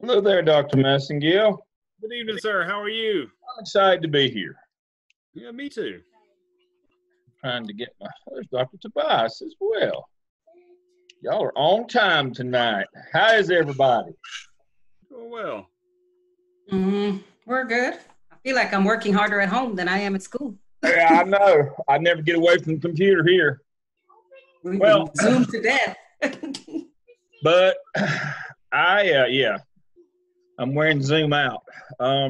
Hello there, Dr. Massengill. Good evening, sir. How are you? I'm excited to be here. Yeah, me too. Trying to get there's Dr. Tobias as well. Y'all are on time tonight. How is everybody? Doing well. We're good. I feel like I'm working harder at home than I am at school. Yeah, I know. I never get away from the computer here. We can Zoom to death. But I'm wearing Zoom out. I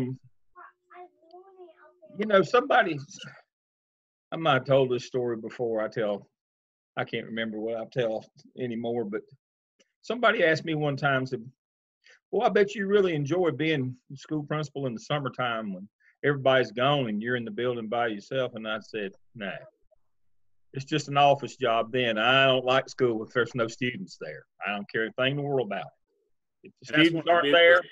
might have told this story before. I can't remember what I tell anymore, but somebody asked me one time, said, well, I bet you really enjoy being school principal in the summertime when everybody's gone and you're in the building by yourself. And I said, nah, it's just an office job then. I don't like school if there's no students there. I don't care anything in the world about it. If the students aren't there.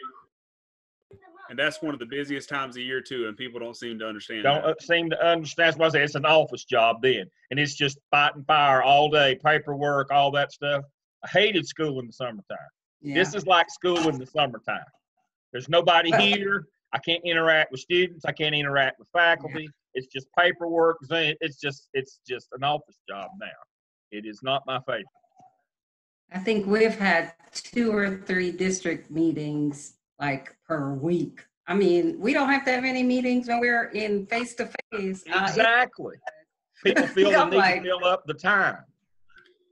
And that's one of the busiest times of year too, and people don't seem to understand. Seem to understand. That's why I say it's an office job then, and it's just fighting fire all day, paperwork, all that stuff. I hated school in the summertime. Yeah. This is like school in the summertime. There's nobody here. I can't interact with students. I can't interact with faculty. Yeah. It's just paperwork. It's just an office job now. It is not my favorite. I think we've had 2 or 3 district meetings like per week. I mean, we don't have to have any meetings when we're in face-to-face. Exactly. People feel the need to fill up the time.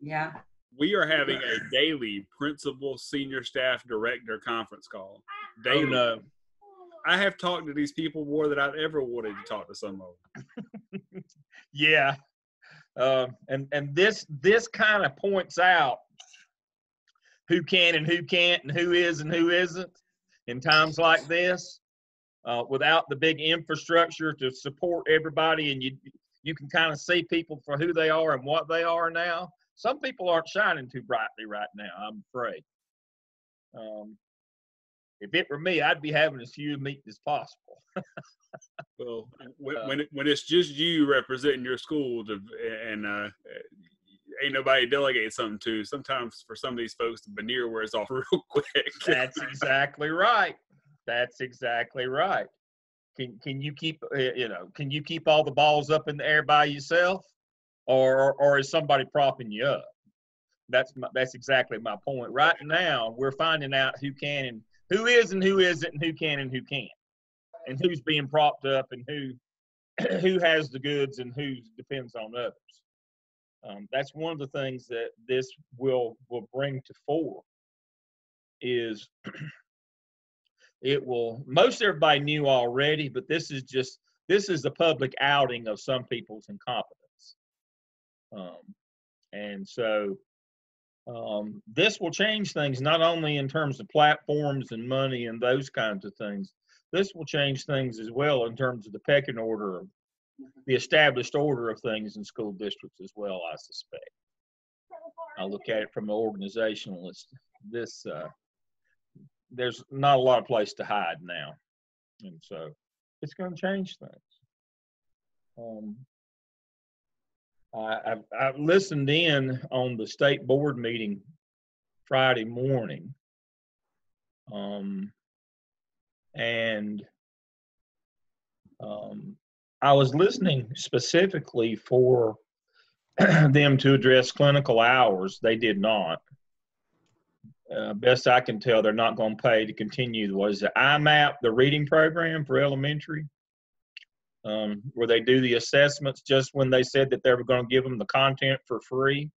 Yeah. We are having a daily principal, senior staff, director conference call. Daily. Oh, no. I have talked to these people more than I've ever wanted to talk to some of them. Yeah. And this kind of points out who can and who can't and who is and who isn't. In times like this, without the big infrastructure to support everybody, and you can kind of see people for who they are and what they are now. Some people aren't shining too brightly right now, I'm afraid. If it were me, I'd be having as few meetings as possible. Well, when it's just you representing your school and ain't nobody delegate something to, sometimes for some of these folks the veneer wears off real quick. That's exactly right. That's exactly right. Can you keep can you keep all the balls up in the air by yourself, or is somebody propping you up? That's exactly my point. Right now we're finding out who can and who is and who isn't, and who can and who can't, and who's being propped up and who has the goods and who depends on others. That's one of the things that this will bring to fore is it will, most everybody knew already, but this is a public outing of some people's incompetence. And so this will change things, not only in terms of platforms and money and those kinds of things. This will change things as well in terms of the pecking order of the established order of things in school districts as well, I suspect. I look at it from an organizationalist. There's not a lot of place to hide now. And so it's going to change things. I listened in on the state board meeting Friday morning. I was listening specifically for them to address clinical hours. They did not. Best I can tell, they're not going to pay to continue. Was the IMAP, the reading program for elementary, where they do the assessments just when they said that they were going to give them the content for free?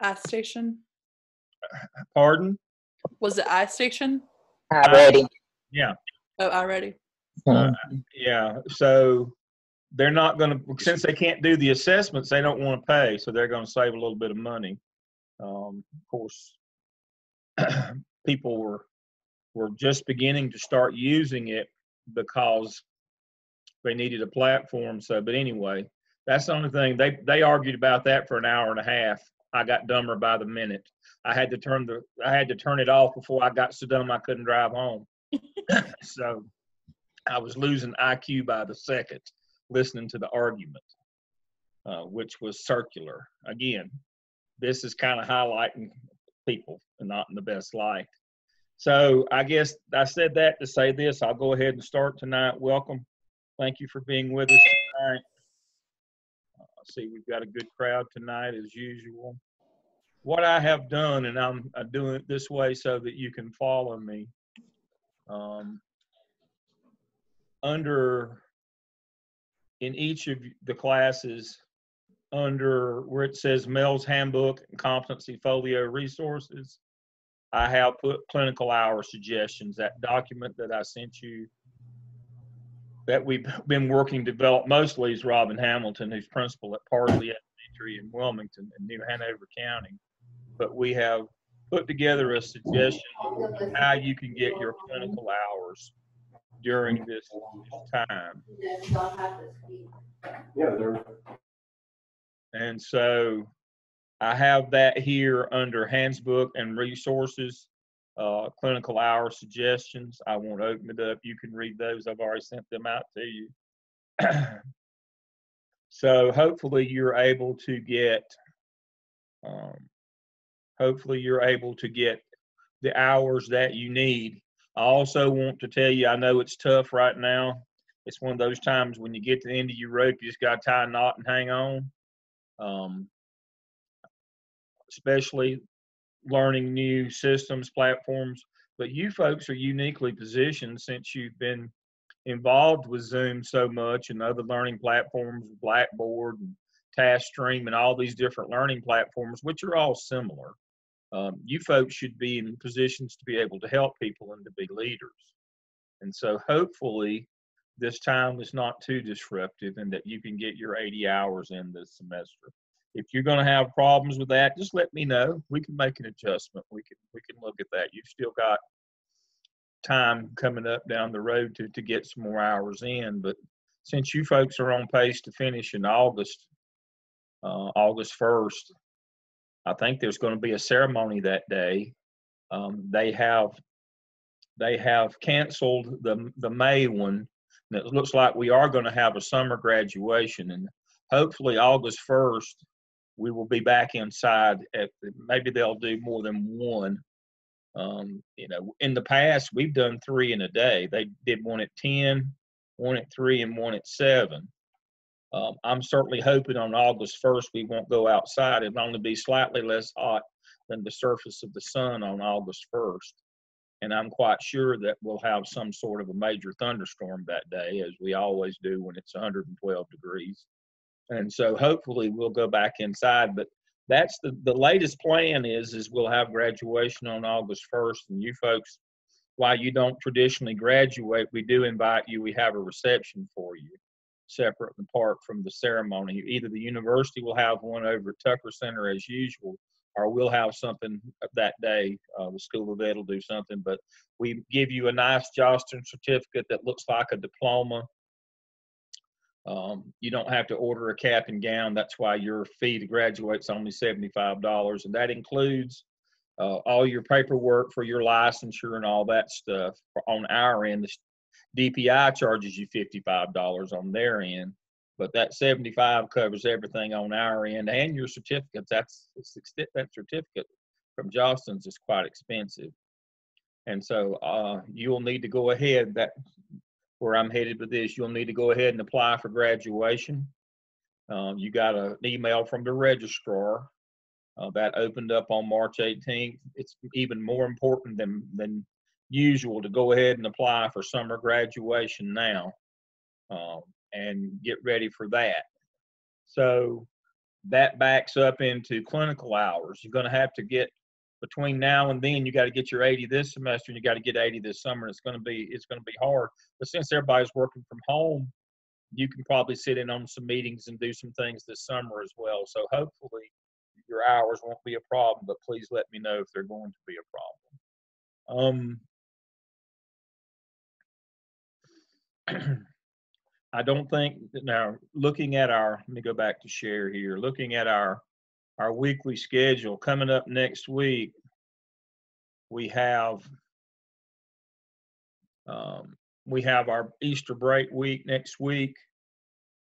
iStation? Pardon? Was it iStation? iReady. Yeah. Oh, iReady. Yeah. So they're not going to, since they can't do the assessments, they don't want to pay. So they're going to save a little bit of money. Of course, people were just beginning to start using it because they needed a platform. So, but anyway, that's the only thing. They argued about that for an hour and a half. I got dumber by the minute. I had to turn it off before I got so dumb I couldn't drive home. So I was losing IQ by the second listening to the argument, which was circular. Again, this is kind of highlighting people and not in the best light. So I guess I said that to say this. I'll go ahead and start tonight. Welcome. Thank you for being with us tonight. I see we've got a good crowd tonight as usual. What I have done, and I'm doing it this way so that you can follow me, in each of the classes, under where it says Mel's Handbook and Competency Folio Resources, I have put clinical hour suggestions. That document that I sent you that we've been working to develop mostly is Robin Hamilton, who's principal at Parsley Elementary in Wilmington in New Hanover County. But we have put together a suggestion of how you can get your clinical hours during this time. And so I have that here under Handbook and Resources, clinical hour suggestions. I won't open it up. You can read those. I've already sent them out to you. So hopefully you're able to get, the hours that you need. I also want to tell you, I know it's tough right now. It's one of those times when you get to the end of your rope, you just got to tie a knot and hang on. Especially learning new systems, platforms, but you folks are uniquely positioned since you've been involved with Zoom so much and other learning platforms, Blackboard and TaskStream and all these different learning platforms, which are all similar. You folks should be in positions to be able to help people and to be leaders. And so hopefully this time is not too disruptive and that you can get your 80 hours in this semester. If you're going to have problems with that, just let me know. We can make an adjustment. We can look at that. You've still got time coming up down the road to get some more hours in. But since you folks are on pace to finish in August 1st, I think there's going to be a ceremony that day. They have canceled the May one. And it looks like we are going to have a summer graduation, and hopefully August 1st we will be back inside. Maybe they'll do more than one. In the past we've done 3 in a day. They did one at 10, one at 3, and one at 7. I'm certainly hoping on August 1st we won't go outside. It'll only be slightly less hot than the surface of the sun on August 1st. And I'm quite sure that we'll have some sort of a major thunderstorm that day, as we always do when it's 112 degrees. And so hopefully we'll go back inside. But that's the latest plan is we'll have graduation on August 1st. And you folks, while you don't traditionally graduate, we do invite you. We have a reception for you, separate and apart from the ceremony. Either the university will have one over at Tucker Center as usual, or we'll have something that day. The School of Ed will do something, but we give you a nice Jostens certificate that looks like a diploma. You don't have to order a cap and gown. That's why your fee to graduate is only $75, and that includes all your paperwork for your licensure and all that stuff. On our end, the DPI charges you $55 on their end, but that $75 covers everything on our end and your certificates. That certificate from Jostens is quite expensive, and so you'll need to go ahead. Where I'm headed with this, you'll need to go ahead and apply for graduation. You got an email from the registrar that opened up on March 18th. It's even more important than usual to go ahead and apply for summer graduation now and get ready for that. So that backs up into clinical hours. You're going to have to get, between now and then, you got to get your 80 this semester and you got to get 80 this summer. It's going to be hard. But since everybody's working from home, you can probably sit in on some meetings and do some things this summer as well. So hopefully your hours won't be a problem, but please let me know if they're going to be a problem. I don't think that now, looking at let me go back to share here, looking at our weekly schedule coming up next week, we have We have our Easter break week next week.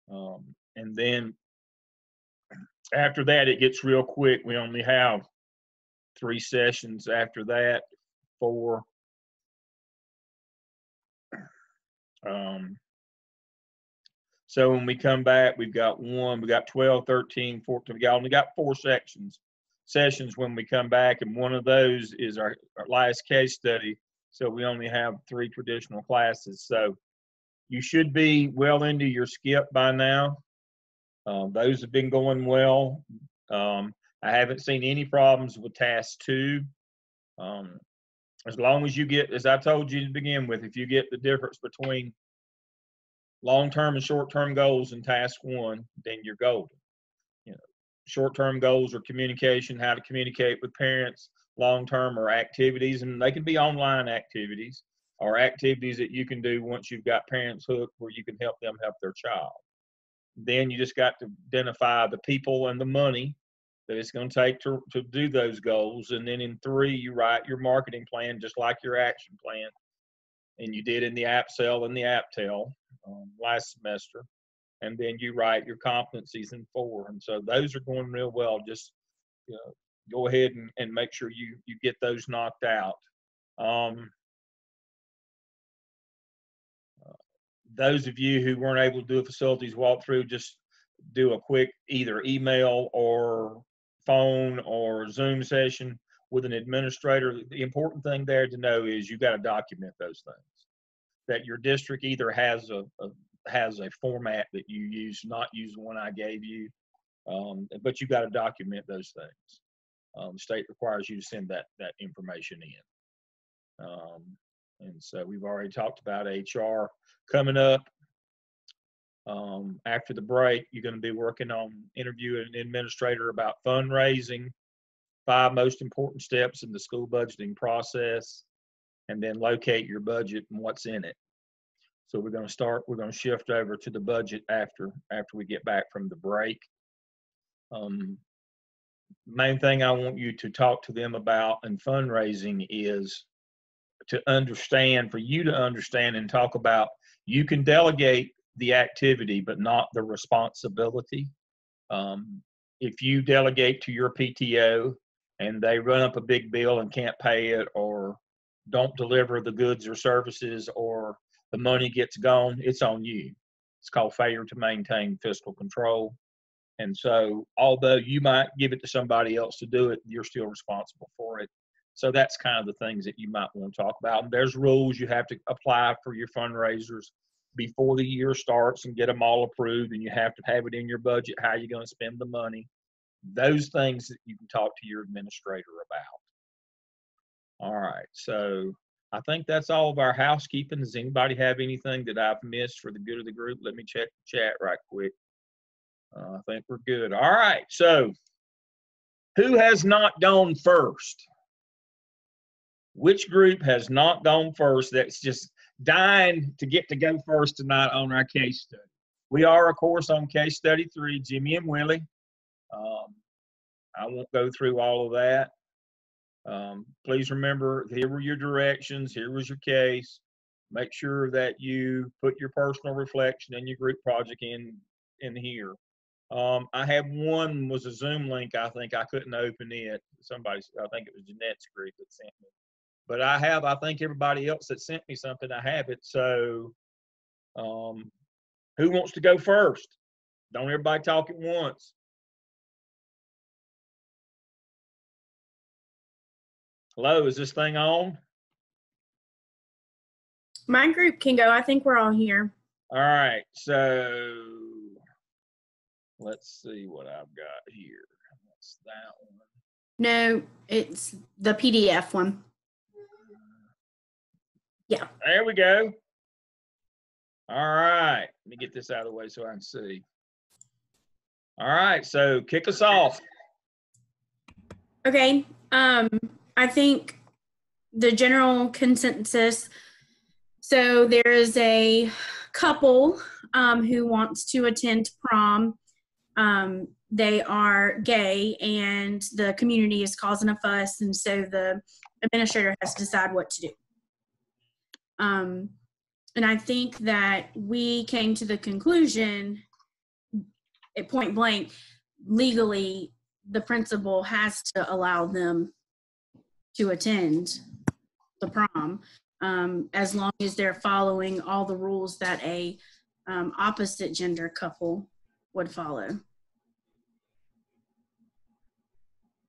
And then after that, it gets real quick. We only have 3 sessions after that, 4. So when we come back, we got 12, 13, 14. We only got 4 sessions when we come back, and one of those is our last case study. So we only have 3 traditional classes. So you should be well into your skip by now. Those have been going well. I haven't seen any problems with task 2. As long as you get, as I told you to begin with, if you get the difference between long-term and short-term goals in task 1, then you're golden. You know, short-term goals are communication, how to communicate with parents. Long-term are activities, and they can be online activities or activities that you can do once you've got parents hooked where you can help them help their child. Then you just got to identify the people and the money that it's going to take to do those goals. And then in 3, you write your marketing plan just like your action plan. And you did in the AppSell and the AppTell last semester. And then you write your competencies in 4. And so those are going real well. Just go ahead and make sure you get those knocked out. Those of you who weren't able to do a facilities walkthrough, just do a quick either email or phone or Zoom session with an administrator. The important thing there to know is you got to document those things. That your district either has a format that you use, not use the one I gave you, but you got to document those things. The state requires you to send that information in. And so we've already talked about HR coming up. After the break, you're going to be working on interviewing an administrator about fundraising, 5 most important steps in the school budgeting process, and then locate your budget and what's in it. So we're going to shift over to the budget after we get back from the break. Main thing I want you to talk to them about in fundraising is for you to understand and talk about, you can delegate the activity, but not the responsibility. If you delegate to your PTO and they run up a big bill and can't pay it, or don't deliver the goods or services, or the money gets gone, it's on you. It's called failure to maintain fiscal control. And so although you might give it to somebody else to do it, you're still responsible for it. So that's kind of the things that you might want to talk about. And there's rules you have to apply for your fundraisers before the year starts and get them all approved, and you have to have it in your budget, how you're going to spend the money. Those things that you can talk to your administrator about. All right, so I think that's all of our housekeeping. Does anybody have anything that I've missed for the good of the group? Let me check the chat right quick. I think we're good. All right, so who has not gone first? Which group has not gone first that's just dying to get to go first tonight on our case study? We are, of course, on case study 3, Jimmy and Willie. I won't go through all of that. Please remember, here were your directions. Here was your case. Make sure that you put your personal reflection and your group project in here. I have one was a Zoom link. I think I couldn't open it. I think it was Jeanette's group that sent me. But I think everybody else that sent me something, I have it. So who wants to go first? Don't everybody talk at once. Hello, is this thing on? My group can go. I think we're all here. All right, so let's see what I've got here. That's that one. No, it's the PDF one. Yeah. There we go. All right, let me get this out of the way so I can see. All right, so kick us off. Okay. I think the general consensus, so there is a couple who wants to attend prom. They are gay and the community is causing a fuss, and so the administrator has to decide what to do. And I think that we came to the conclusion at point blank, legally, the principal has to allow them to attend the prom, as long as they're following all the rules that a opposite gender couple would follow.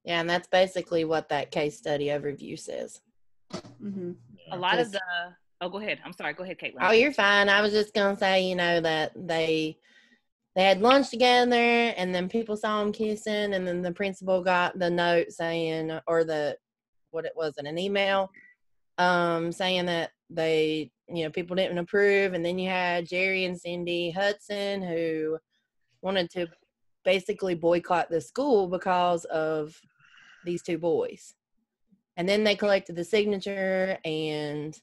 Yeah, and that's basically what that case study overview says. Mm-hmm. A lot of the, oh, go ahead. I'm sorry. Go ahead, Caitlin. Oh, you're fine. I was just going to say, you know, that they had lunch together and then people saw them kissing, and then the principal got the note saying, or an email saying that they, you know, people didn't approve. And then you had Jerry and Cindy Hudson who wanted to basically boycott the school because of these two boys. And then they collected the signature, and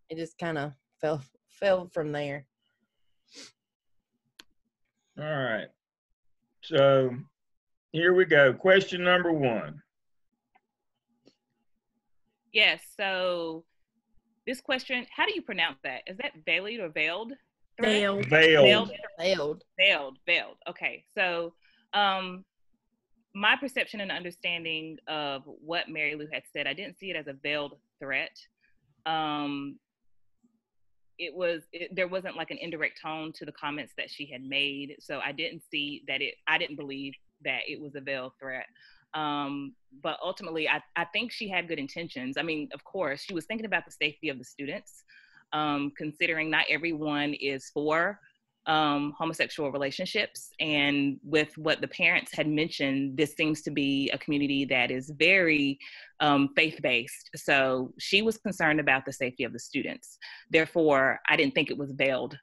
it just kind of fell from there. All right. So here we go. Question number 1. Yes. So this question, how do you pronounce that? Is that veiled or veiled? Veiled. Veiled. Veiled. Okay. So my perception and understanding of what Mary Lou had said, I didn't see it as a veiled threat. There wasn't like an indirect tone to the comments that she had made. So I didn't see that I didn't believe that it was a veiled threat. But ultimately, I think she had good intentions. I mean, of course, she was thinking about the safety of the students, considering not everyone is for homosexual relationships. And with what the parents had mentioned, this seems to be a community that is very faith-based. So she was concerned about the safety of the students. Therefore, I didn't think it was veiled.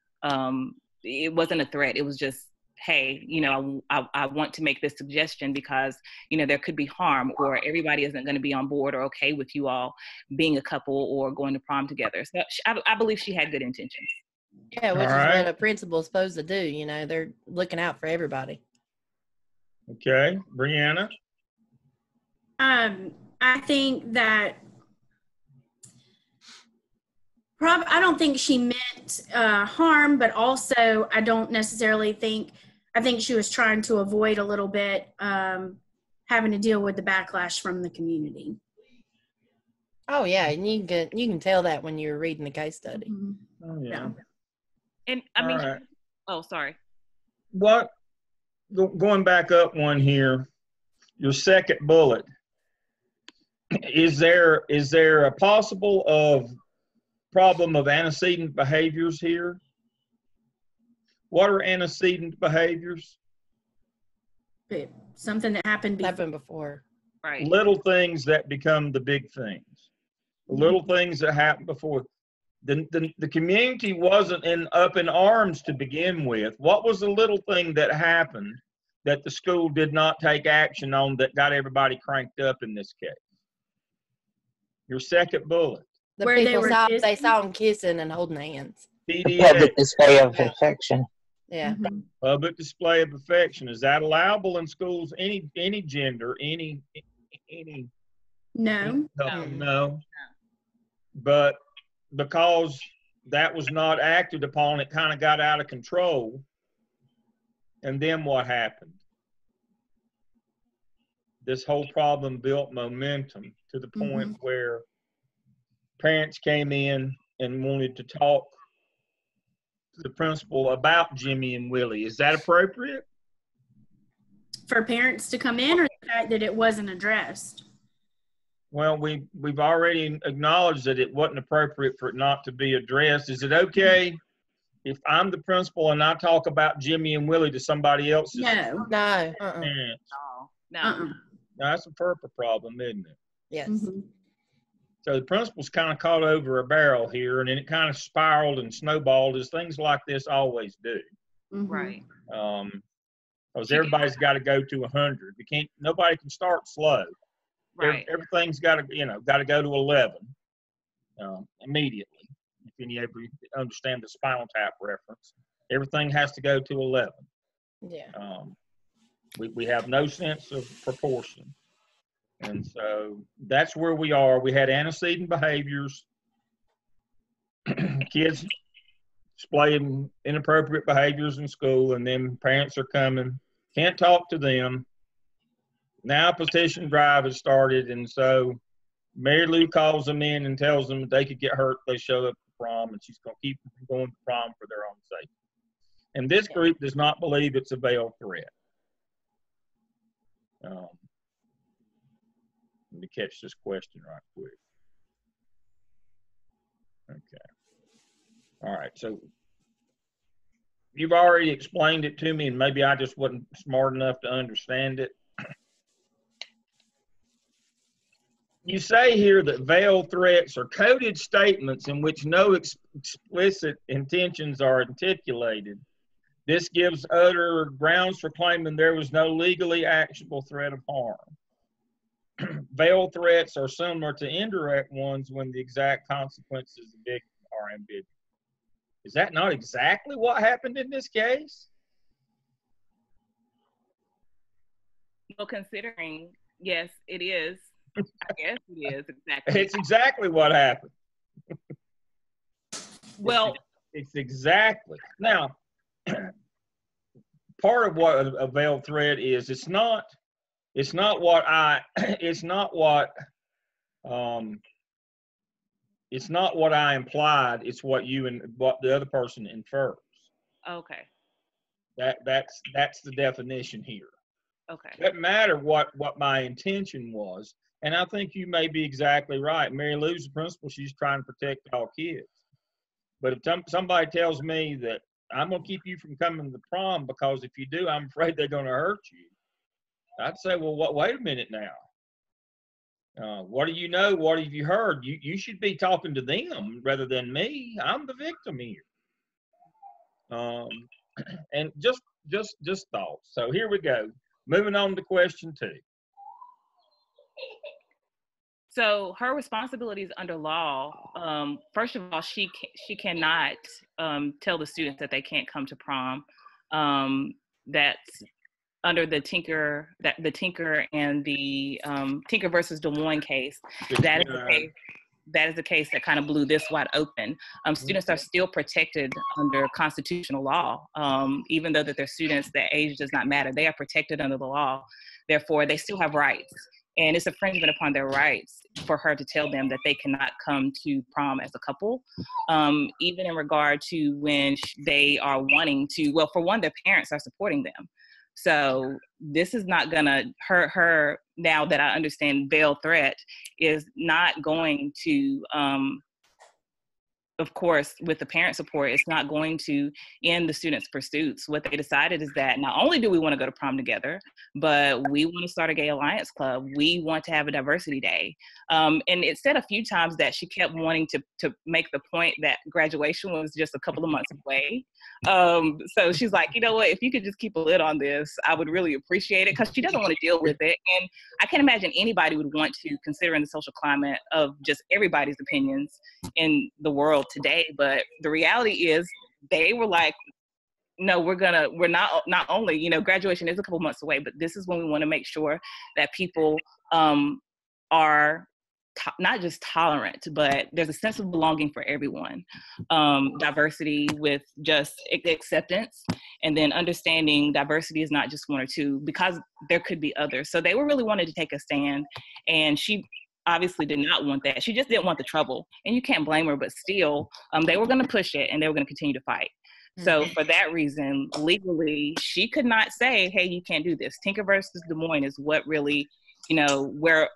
It wasn't a threat. It was just, hey, you know, I want to make this suggestion because, you know, there could be harm, or everybody isn't going to be on board or okay with you all being a couple or going to prom together. So I believe she had good intentions. Yeah, which All is right. what a principal's supposed to do. You know, they're looking out for everybody. Okay. Brianna? I think that I don't think she meant harm, but also I don't necessarily think, I think she was trying to avoid a little bit having to deal with the backlash from the community. Oh yeah, and you can tell that when you're reading the case study. Mm-hmm. Oh, yeah. And I mean, All right. oh, sorry. What? Going back up one here, your second bullet. Is there a possible problem of antecedent behaviors here? What are antecedent behaviors? Something that happened before. Happened before. Right. Little things that become the big things. Little things that happened before. The community wasn't up in arms to begin with. What was the little thing that happened that the school did not take action on that got everybody cranked up in this case? Your second bullet. The Where they people were they kissing? saw them kissing and holding hands. The PDA, public display of affection. Yeah. Mhm. public display of affection. Is that allowable in schools? Any gender, any No. no. But because that was not acted upon, it kind of got out of control. And then what happened? This whole problem built momentum to the point where parents came in and wanted to talk to the principal about Jimmy and Willie. Is that appropriate? For parents to come in, or the fact that it wasn't addressed? Well, we've already acknowledged that it wasn't appropriate for it not to be addressed. Is it okay if I'm the principal and I talk about Jimmy and Willie to somebody else's No. No. parents? No. Uh-uh. Now, that's a FERPA problem, isn't it? Yes. Mhm. So the principal's kind of caught over a barrel here, and then it kind of spiraled and snowballed, as things like this always do. Mhm. Right. Because everybody's got to go to 100. Nobody can start slow. Right. Everything's got to go to 11 immediately. If any ever understand the Spinal Tap reference, everything has to go to 11. Yeah. We have no sense of proportion, and so that's where we are. We had antecedent behaviors. kids displaying inappropriate behaviors in school, and then parents are coming, can't talk to them. Now a petition drive has started, and so Mary Lou calls them in and tells them that they could get hurt if they show up to prom, and she's going to keep them from going to prom for their own sake. And this group does not believe it's a veiled threat. Let me catch this question right quick. Okay. All right. So you've already explained it to me, and maybe I just wasn't smart enough to understand it. You say here that veiled threats are coded statements in which no explicit intentions are articulated. This gives other grounds for claiming there was no legally actionable threat of harm. Veiled threats are similar to indirect ones when the exact consequences of it are ambiguous. Is that not exactly what happened in this case? Well, considering, yes, it is. I guess it is exactly. It's exactly what happened. Well, it's exactly. Now, part of what a veiled threat is, it's not what I implied, it's what you and what the other person infers. okay. That's the definition here. Okay. It doesn't matter what my intention was, and I think you may be exactly right. Mary Lou's the principal, she's trying to protect all kids. But if somebody tells me that I'm going to keep you from coming to prom because if you do, I'm afraid they're going to hurt you, I'd say, well, wait a minute now. What do you know? What have you heard? You should be talking to them rather than me. I'm the victim here. And just thoughts. So here we go. Moving on to question 2. So her responsibilities under law, first of all, she cannot tell the students that they can't come to prom. That's under the Tinker and the Tinker versus Des Moines case. That is the case that kind of blew this wide open. Students are still protected under constitutional law, even though that they're students, their age does not matter. They are protected under the law. Therefore, they still have rights. And it's infringement upon their rights for her to tell them that they cannot come to prom as a couple, even in regard to when they are wanting to, well, for one, their parents are supporting them. So this is not gonna hurt her. Now that I understand veiled threat is not going to, of course, with the parent support, it's not going to end the students' pursuits. What they decided is that not only do we want to go to prom together, but we want to start a gay alliance club. We want to have a diversity day. And it said a few times that she kept wanting to make the point that graduation was just a couple of months away. So she's like, you know what, if you could just keep a lid on this, I would really appreciate it, because she doesn't want to deal with it. And I can't imagine anybody would want to, considering the social climate of just everybody's opinions in the world today. But the reality is they were like, no, we're not only, you know, graduation is a couple months away, but this is when we want to make sure that people are not just tolerant, but there's a sense of belonging for everyone. Diversity with just acceptance, and then understanding diversity is not just one or two, because there could be others. So they were really wanting to take a stand, and she obviously did not want that. She just didn't want the trouble, and you can't blame her, but still, they were going to push it and they were going to continue to fight. So for that reason, legally, she could not say, hey, you can't do this. Tinker versus Des Moines is what really, you know, where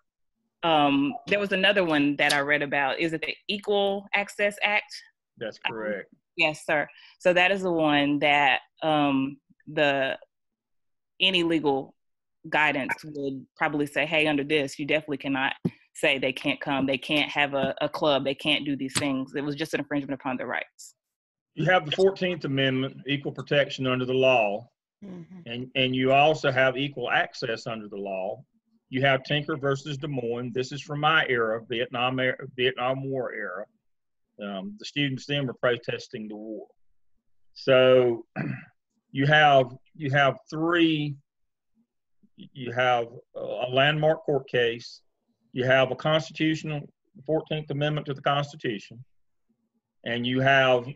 there was another one that I read about. Is it the Equal Access Act? That's correct. Yes, sir. So that is the one that any legal guidance would probably say, hey, under this, you definitely cannot say they can't come. They can't have a club. They can't do these things. It was just an infringement upon their rights. You have the 14th Amendment, equal protection under the law, and you also have equal access under the law. You have Tinker versus Des Moines. This is from my era, Vietnam War era. The students then were protesting the war. So you have three. You have a landmark court case. You have a constitutional 14th Amendment to the Constitution. and you have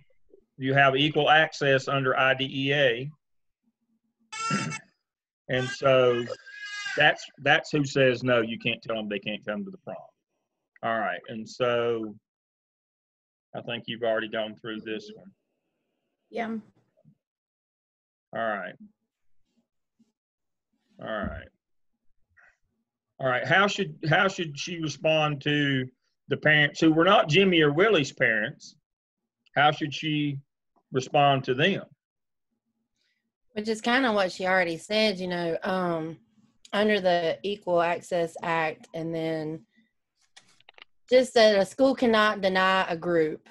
equal access under IDEA. And so that's who says no, you can't tell them they can't come to the prom. All right, and so I think you've already gone through this one. Yeah. All right. All right. All right. How should she respond to the parents who were not Jimmy or Willie's parents? How should she respond to them? Which is kind of what she already said, under the Equal Access Act, and then just that a school cannot deny a group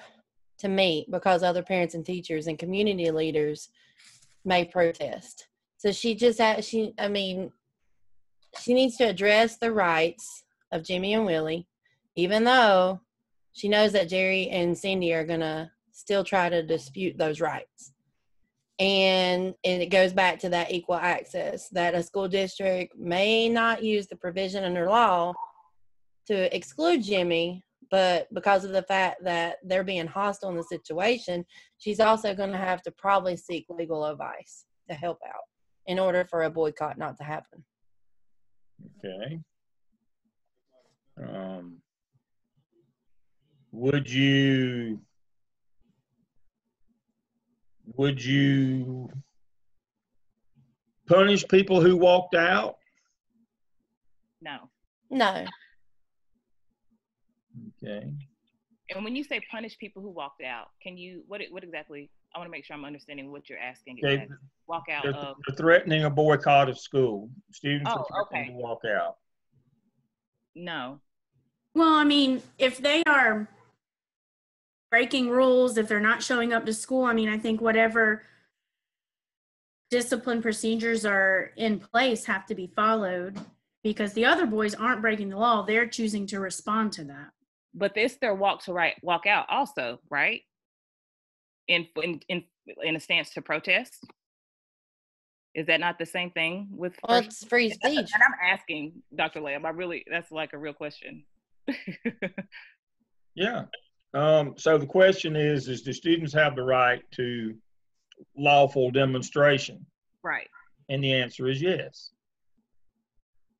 to meet because other parents and teachers and community leaders may protest. So she needs to address the rights of Jimmy and Willie, even though she knows that Jerry and Cindy are going to still try to dispute those rights. And it goes back to that equal access, that a school district may not use the provision under law to exclude Jimmy, but because of the fact that they're being hostile in the situation, she's also going to have to probably seek legal advice to help out in order for a boycott not to happen. Okay. Would you punish people who walked out? No. No. Okay. And when you say punish people who walked out, can you, what exactly, I want to make sure I'm understanding what you're asking. Okay. Exactly. Walk out of. They're threatening a boycott of school. Students are Oh, threatening okay. to walk out. No. Well, I mean, if they are breaking rules, if they're not showing up to school, I mean, I think whatever discipline procedures are in place have to be followed, because the other boys aren't breaking the law. They're choosing to respond to that. But it's their walk out also, right? In a stance to protest. Is that not the same thing with? Well, it's free speech. And I'm asking, Dr. Lamb, that's like a real question. Yeah. So the question is do students have the right to lawful demonstration? Right. And the answer is yes.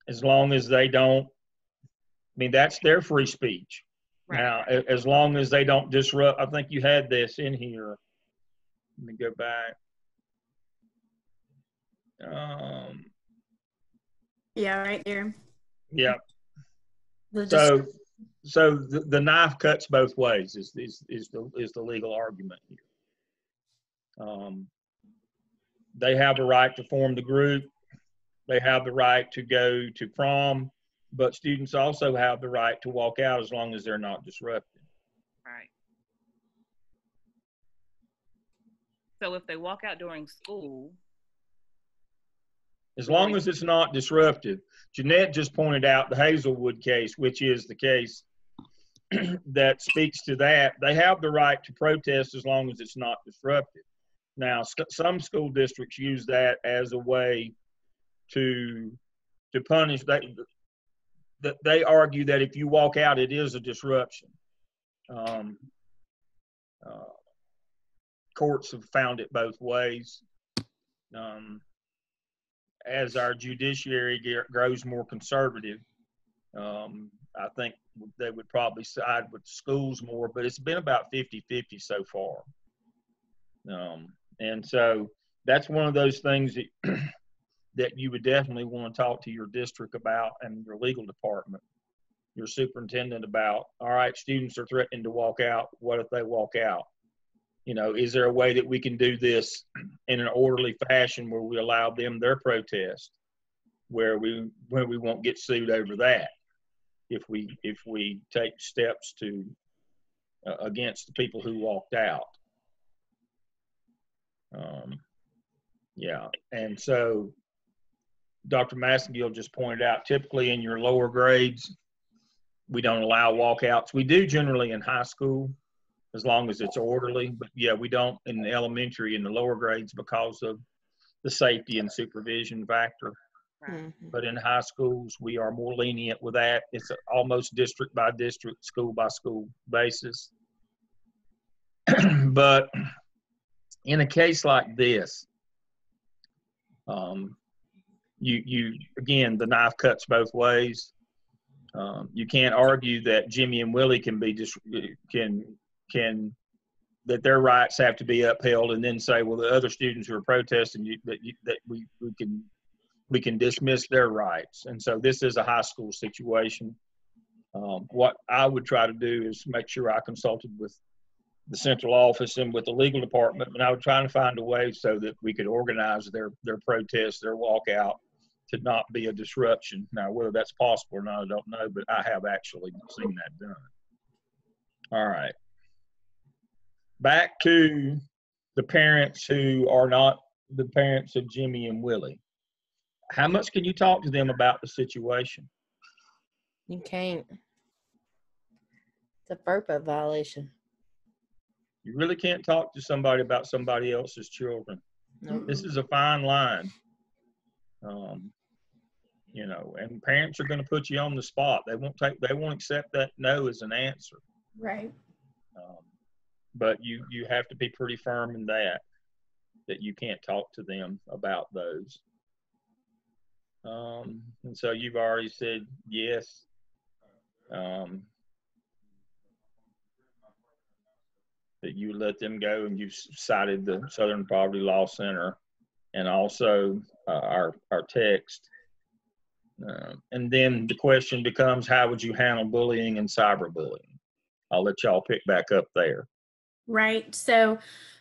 As long as they don't, I mean, that's their free speech. Right. Now, as long as they don't disrupt, I think you had this in here. Let me go back. Yeah, right there. Yeah. The So the knife cuts both ways is the legal argument here. They have the right to form the group. They have the right to go to prom, but students also have the right to walk out as long as they're not disrupted. Right. So if they walk out during school. As long as it's not disruptive. Jeanette just pointed out the Hazelwood case, which is the case that speaks to that. They have the right to protest as long as it's not disruptive. Now, some school districts use that as a way to punish. They argue that if you walk out, it is a disruption. Courts have found it both ways. As our judiciary grows more conservative, I think they would probably side with schools more, but it's been about 50-50 so far. And so that's one of those things that, that you would definitely want to talk to your district about and your legal department, your superintendent about. All right, students are threatening to walk out. What if they walk out? Is there a way that we can do this in an orderly fashion where we allow them their protest, where we won't get sued over that if we take steps to against the people who walked out. Yeah, and so Dr. Massengill just pointed out, typically in your lower grades, we don't allow walkouts. We do generally in high school, as long as it's orderly. But yeah, we don't in the elementary and the lower grades because of the safety and supervision factor. Right. But in high schools, we are more lenient with that. It's almost district by district, school by school basis. But in a case like this, you again, the knife cuts both ways. You can't argue that Jimmy and Willie can be just that their rights have to be upheld, and then say, well, the other students who are protesting that we can dismiss their rights. And so this is a high school situation. What I would try to do is make sure I consulted with the central office and with the legal department, and I would try to find a way so that we could organize their protest, their walkout, to not be a disruption. Now, whether that's possible or not, I don't know, but I have actually seen that done. All right. Back to the parents who are not the parents of Jimmy and Willie. How much can you talk to them about the situation? You can't. It's a FERPA violation. You really can't talk to somebody about somebody else's children. Nope. This is a fine line. You know, and parents are going to put you on the spot. They won't accept that no as an answer. Right. But you have to be pretty firm in that you can't talk to them about those. And so you've already said yes. That you let them go, and you've cited the Southern Poverty Law Center and also our text. And then the question becomes, how would you handle bullying and cyberbullying? I'll let y'all pick back up there. Right. So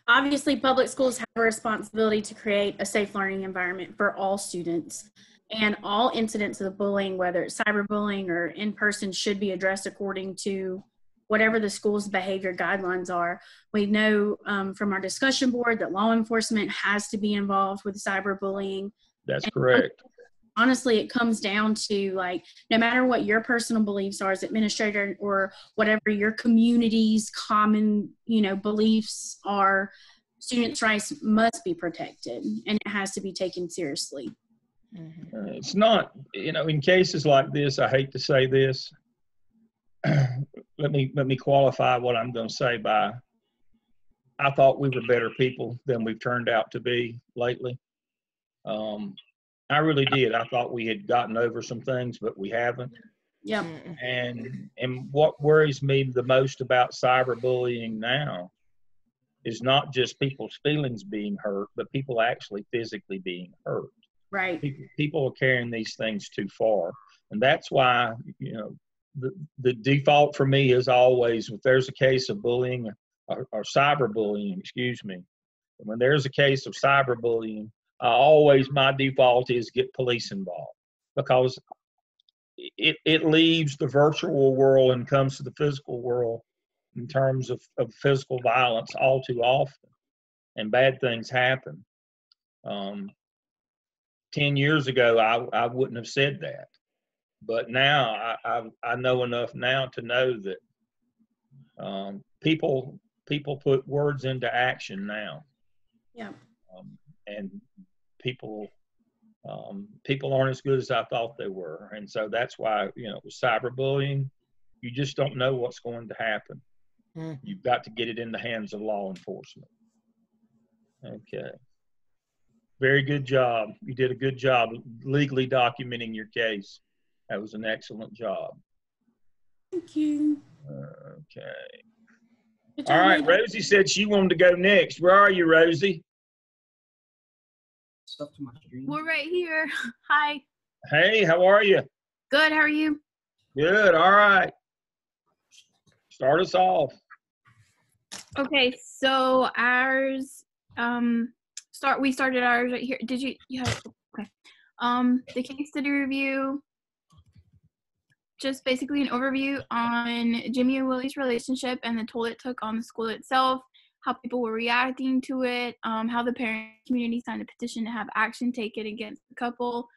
obviously public schools have a responsibility to create a safe learning environment for all students, and all incidents of bullying, whether it's cyberbullying or in person, should be addressed according to whatever the school's behavior guidelines are. We know from our discussion board that law enforcement has to be involved with cyberbullying. That's correct. Honestly, it comes down to, like, no matter what your personal beliefs are as administrator or whatever your community's common, beliefs are, students' rights must be protected, and it has to be taken seriously. It's not, in cases like this, I hate to say this. Let me qualify what I'm going to say by, I thought we were better people than we've turned out to be lately. I really did. I thought we had gotten over some things, but we haven't. Yep. And what worries me the most about cyberbullying now is not just people's feelings being hurt, but people actually physically being hurt. Right. People are carrying these things too far. And that's why, the default for me is always, if there's a case of bullying or cyberbullying, when there's a case of cyberbullying, my default is get police involved, because it leaves the virtual world and comes to the physical world in terms of physical violence all too often, and bad things happen. 10 years ago, I wouldn't have said that, but now I know enough now to know that people put words into action now. Yeah. And people aren't as good as I thought they were. And so that's why, with cyberbullying, you just don't know what's going to happen. You've got to get it in the hands of law enforcement. Okay. Very good job. You did a good job legally documenting your case. That was an excellent job. Thank you. Okay. All right. Rosie said she wanted to go next. Where are you, Rosie? We're right here. Hi. Hey, how are you? Good. How are you? Good. All right. Start us off. Okay. So ours, we started ours right here. Did you have it? Okay. The case study review, just basically an overview on Jimmy and Willie's relationship and the toll it took on the school itself, how people were reacting to it, how the parent community signed a petition to have action taken against the couple,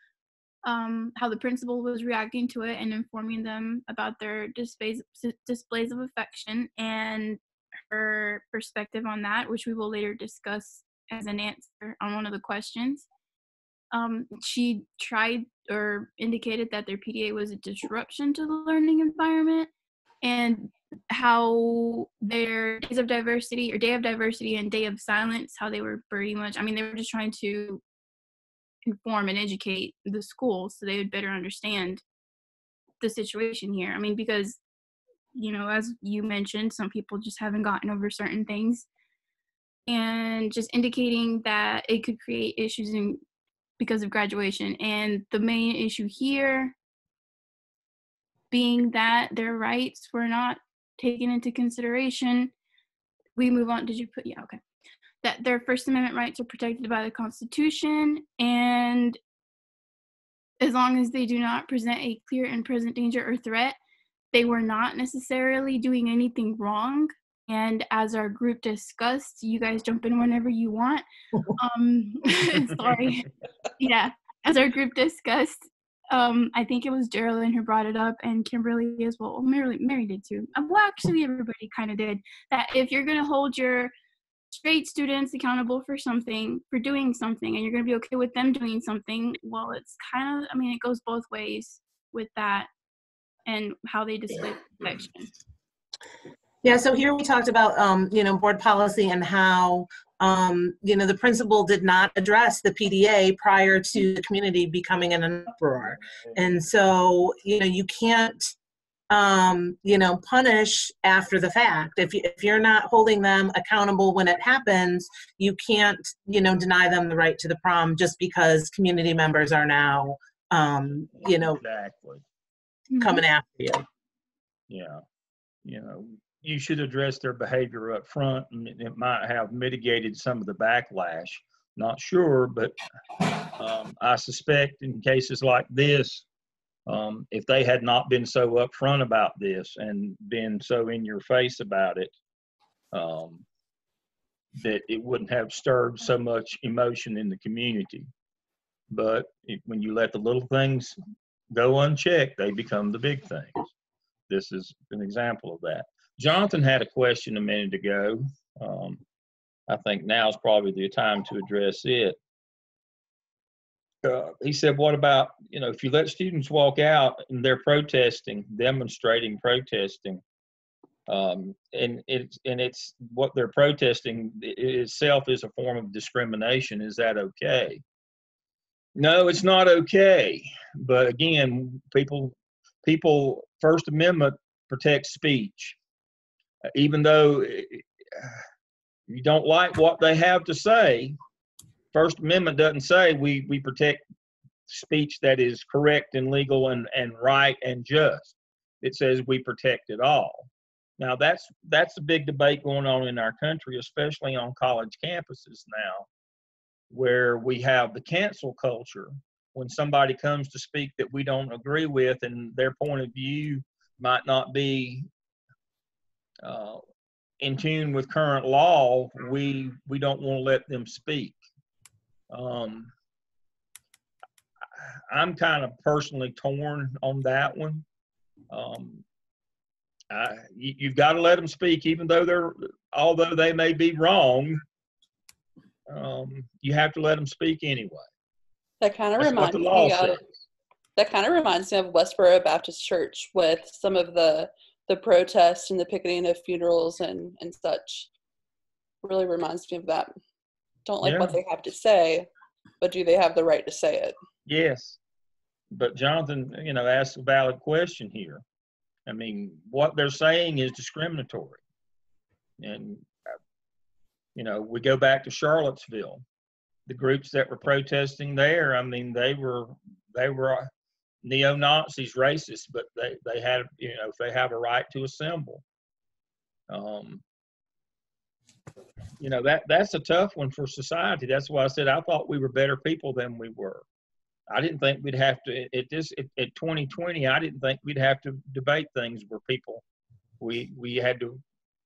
how the principal was reacting to it and informing them about their displays of affection, and her perspective on that, which we will later discuss as an answer on one of the questions. She tried or indicated that their PDA was a disruption to the learning environment, and how their days of diversity or day of diversity and day of silence, how they were pretty much, I mean, they were just trying to inform and educate the schools so they would better understand the situation here. I mean, because, you know, as you mentioned, some people just haven't gotten over certain things, and just indicating that it could create issues because of graduation. And the main issue here being that their rights were not taken into consideration. We move on. Did you put, yeah, okay. That their First Amendment rights are protected by the Constitution, and as long as they do not present a clear and present danger or threat, they were not necessarily doing anything wrong. And as our group discussed, you guys jump in whenever you want. Sorry. Yeah, as our group discussed, I think it was Geraldine who brought it up, and Kimberly as well. Mary did too. Well, actually, everybody kind of did. That if you're going to hold your straight students accountable for something, for doing something, and you're going to be okay with them doing something, well, it's kind of, I mean, it goes both ways with that and how they display protection. Yeah, so here we talked about, you know, board policy and how, you know, the principal did not address the PDA prior to the community becoming in an uproar. And so, you know, you can't, you know, punish after the fact. If you're not holding them accountable when it happens, you can't, you know, deny them the right to the prom just because community members are now, you know, Exactly. coming after you. Yeah. You know, you should address their behavior up front, and it might have mitigated some of the backlash. Not sure, but I suspect in cases like this, if they had not been so upfront about this and been so in your face about it, that it wouldn't have stirred so much emotion in the community. But when you let the little things go unchecked, they become the big things. This is an example of that. Jonathan had a question a minute ago. I think now is probably the time to address it. He said, what about, you know, if you let students walk out and they're protesting, demonstrating, protesting, and it's what they're protesting itself is a form of discrimination, is that okay? No, it's not okay. But again, people, First Amendment protects speech. Even though you don't like what they have to say, First Amendment doesn't say we protect speech that is correct and legal and right and just. It says we protect it all. Now that's a big debate going on in our country, especially on college campuses now, where we have the cancel culture. When somebody comes to speak that we don't agree with and their point of view might not be in tune with current law, we don't want to let them speak. I'm kind of personally torn on that one. You've got to let them speak, even though although they may be wrong. You have to let them speak anyway. That kind of That's what reminds the law me of says. that kind of reminds me of Westboro Baptist Church with some of the protests and the picketing of funerals and such. Really reminds me of that. Don't like what they have to say, but do they have the right to say it? Yes. But Jonathan, you know, asked a valid question here. I mean, what they're saying is discriminatory. And, you know, we go back to Charlottesville. The groups that were protesting there, I mean, they were neo-Nazis, racists, but they had, you know, if they have a right to assemble. You know, that's a tough one for society. That's why I said I thought we were better people than we were. I didn't think we'd have to, at 2020, I didn't think we'd have to debate things where people, we had to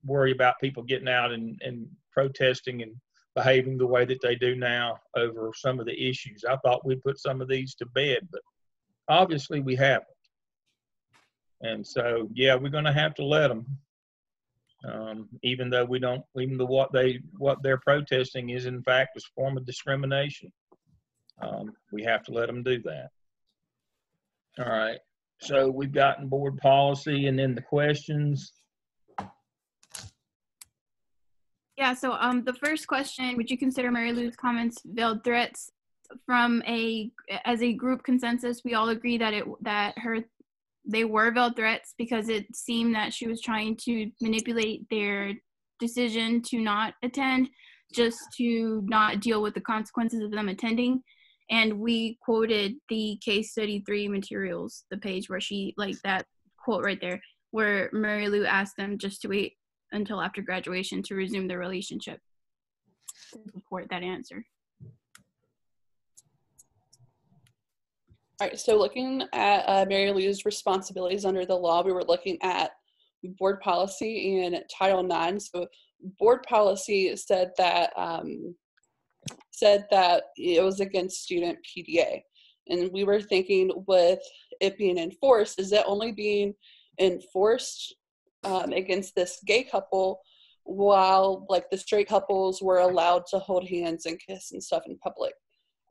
worry about people getting out and protesting and behaving the way that they do now over some of the issues. I thought we'd put some of these to bed, but obviously we haven't. And so, yeah, we're going to have to let them, even though what they're protesting is in fact a form of discrimination. We have to let them do that. All right. So we've gotten board policy and then the questions. Yeah, so the first question, would you consider Mary Lou's comments veiled threats? As a group consensus, we all agree that they were veiled threats because it seemed that she was trying to manipulate their decision to not attend just to not deal with the consequences of them attending. And we quoted the case study 3 materials, the page where she, like that quote right there, where Mary Lou asked them just to wait until after graduation to resume their relationship to support that answer. All right, so looking at Mary Lou's responsibilities under the law, we were looking at board policy and Title IX. So board policy said that it was against student PDA. And we were thinking with it being enforced, is it only being enforced against this gay couple while like the straight couples were allowed to hold hands and kiss and stuff in public?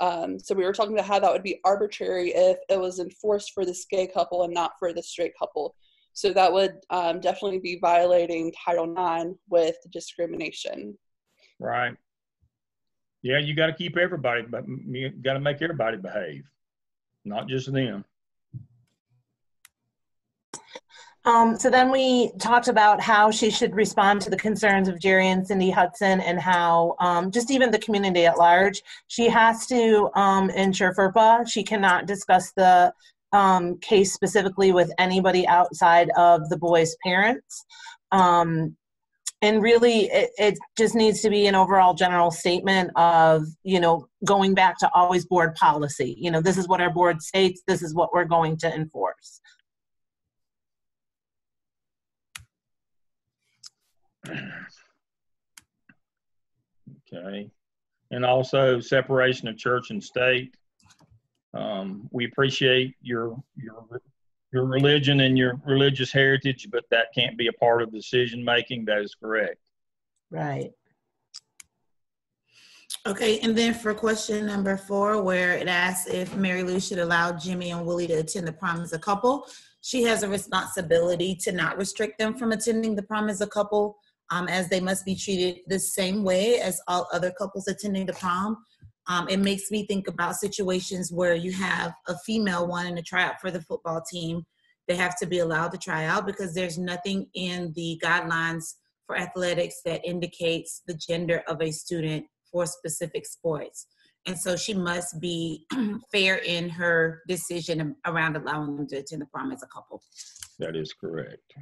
So we were talking about how that would be arbitrary if it was enforced for this gay couple and not for the straight couple. So that would definitely be violating Title IX with discrimination. Right. Yeah, you got to keep everybody, but you got to make everybody behave, not just them. So then we talked about how she should respond to the concerns of Jerry and Cindy Hudson and how just even the community at large, she has to ensure FERPA. She cannot discuss the case specifically with anybody outside of the boy's parents. And really, it just needs to be an overall general statement of, you know, going back to always board policy. You know, this is what our board states, this is what we're going to enforce. Okay. And also separation of church and state. We appreciate your religion and your religious heritage, but that can't be a part of decision making. That is correct. Right. Okay, and then for question number 4, where it asks if Mary Lou should allow Jimmy and Willie to attend the prom as a couple, she has a responsibility to not restrict them from attending the prom as a couple, as they must be treated the same way as all other couples attending the prom. It makes me think about situations where you have a female wanting to try out for the football team. They have to be allowed to try out because there's nothing in the guidelines for athletics that indicates the gender of a student for specific sports. And so she must be fair in her decision around allowing them to attend the prom as a couple. That is correct.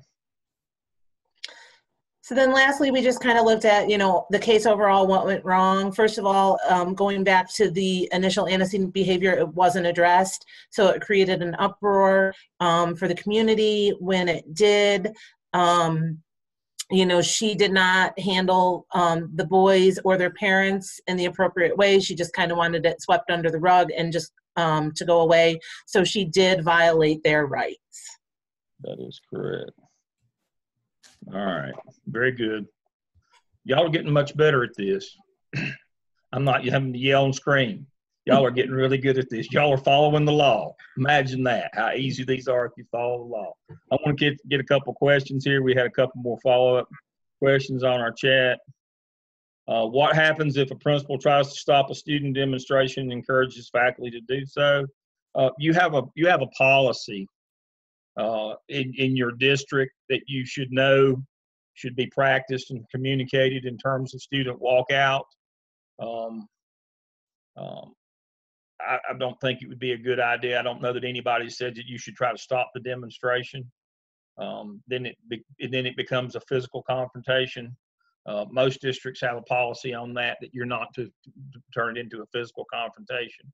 So then lastly, we just kind of looked at, you know, the case overall, what went wrong. First of all, going back to the initial antecedent behavior, it wasn't addressed. So it created an uproar for the community when it did. You know, she did not handle the boys or their parents in the appropriate way. She just kind of wanted it swept under the rug and just to go away. So she did violate their rights. That is correct. All right, very good. Y'all are getting much better at this. I'm not having to yell and scream. Y'all are getting really good at this. Y'all are following the law. Imagine that, how easy these are if you follow the law. I want to get a couple questions here. We had a couple more follow-up questions on our chat. What happens if a principal tries to stop a student demonstration and encourages faculty to do so? You have a policy in your district that you should know, should be practiced and communicated in terms of student walkout. I don't think it would be a good idea. I don't know that anybody said that you should try to stop the demonstration. Then it becomes a physical confrontation. Most districts have a policy on that you're not to turn it into a physical confrontation.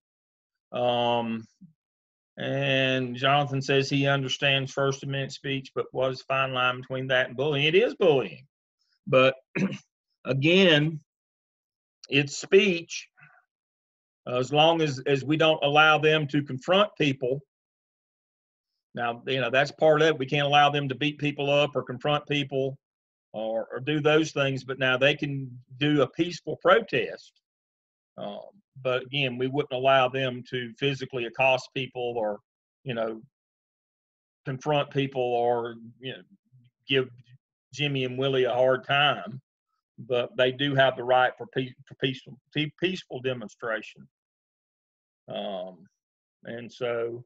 And Jonathan says he understands First Amendment speech, but what is the fine line between that and bullying? It is bullying. But again, it's speech. As long as we don't allow them to confront people. Now, you know, that's part of it. We can't allow them to beat people up or confront people or do those things, but now they can do a peaceful protest. But again, we wouldn't allow them to physically accost people or, you know, confront people or, you know, give Jimmy and Willie a hard time, but they do have the right for peaceful demonstration. And so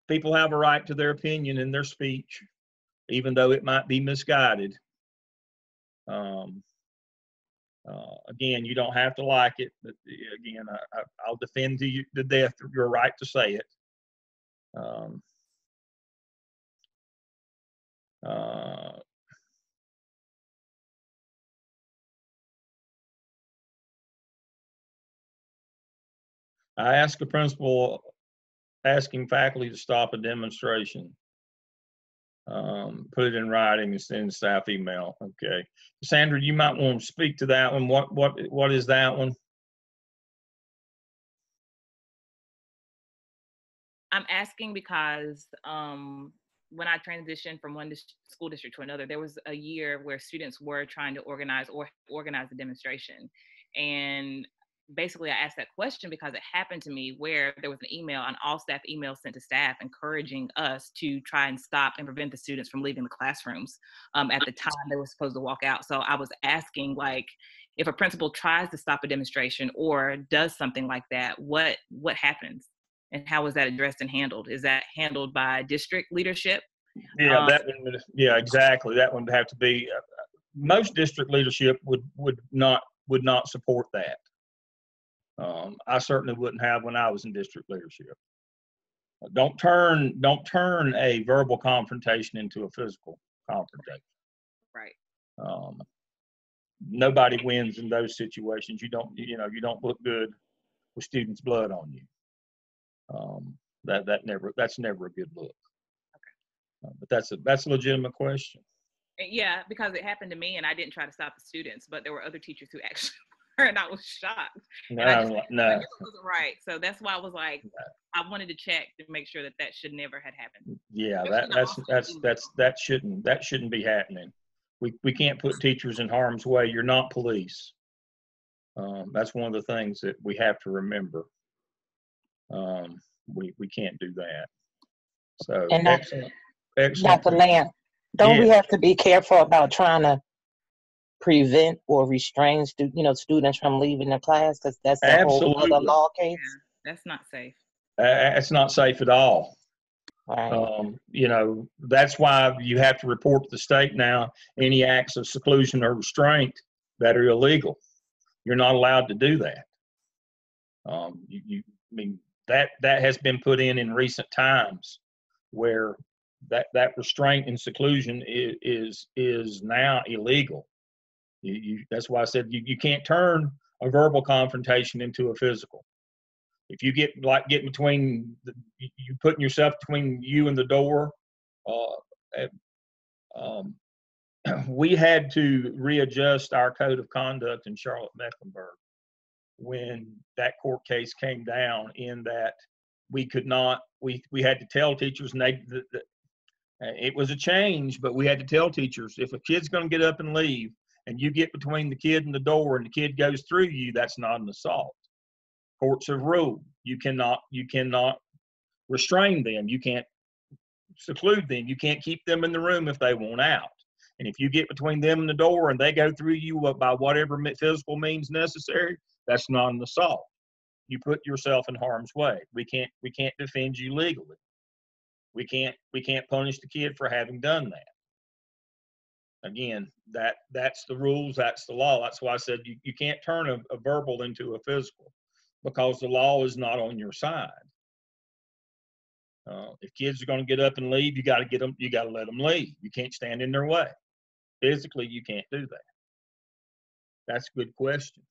people have a right to their opinion and their speech, even though it might be misguided. Again, you don't have to like it, but again, I'll defend to you to death your right to say it. I asked a principal asking faculty to stop a demonstration. Put it in writing and send staff email. Okay, Sandra, you might want to speak to that one. What is that one? I'm asking because when I transitioned from one school district to another, there was a year where students were trying to organize a demonstration. And basically I asked that question because it happened to me where there was an all staff email sent to staff encouraging us to try and stop and prevent the students from leaving the classrooms at the time they were supposed to walk out. So I was asking, like, if a principal tries to stop a demonstration or does something like that, what happens? And how is that addressed and handled? Is that handled by district leadership? Yeah, yeah, exactly. That one would have to be. Most district leadership would not support that. I certainly wouldn't have when I was in district leadership. Don't turn a verbal confrontation into a physical confrontation. Right. Nobody wins in those situations. You don't look good with students' blood on you. That's never a good look. Okay. But that's a legitimate question. Yeah, because it happened to me and I didn't try to stop the students, but there were other teachers who actually were, and I was shocked. No. It wasn't right. So that's why I was like, I wanted to check to make sure that should never had happened. Yeah, that shouldn't be happening. We can't put teachers in harm's way. You're not police. That's one of the things that we have to remember. We can't do that. So and excellent. Dr. Lamb, don't we have to be careful about trying to prevent or restrain students from leaving the class, because that's a whole other law case? Yeah, that's not safe. It's not safe at all. Right. That's why you have to report to the state now any acts of seclusion or restraint that are illegal. You're not allowed to do that. That has been put in recent times where that restraint and seclusion is now illegal. That's why I said you can't turn a verbal confrontation into a physical. If you get between you putting yourself between you and the door, we had to readjust our code of conduct in Charlotte-Mecklenburg when that court case came down, in that we could not, we had to tell teachers, and it was a change, but we had to tell teachers, if a kid's going to get up and leave and you get between the kid and the door and the kid goes through you, that's not an assault. Courts have ruled you cannot restrain them. You can't seclude them. You can't keep them in the room if they want out. And if you get between them and the door and they go through you by whatever physical means necessary, that's not an assault. You put yourself in harm's way. We can't defend you legally. We can't punish the kid for having done that. Again, that's the rules, that's the law. That's why I said you can't turn a verbal into a physical, because the law is not on your side. If kids are going to get up and leave, you got to let them leave. You can't stand in their way. Physically, you can't do that. That's a good question.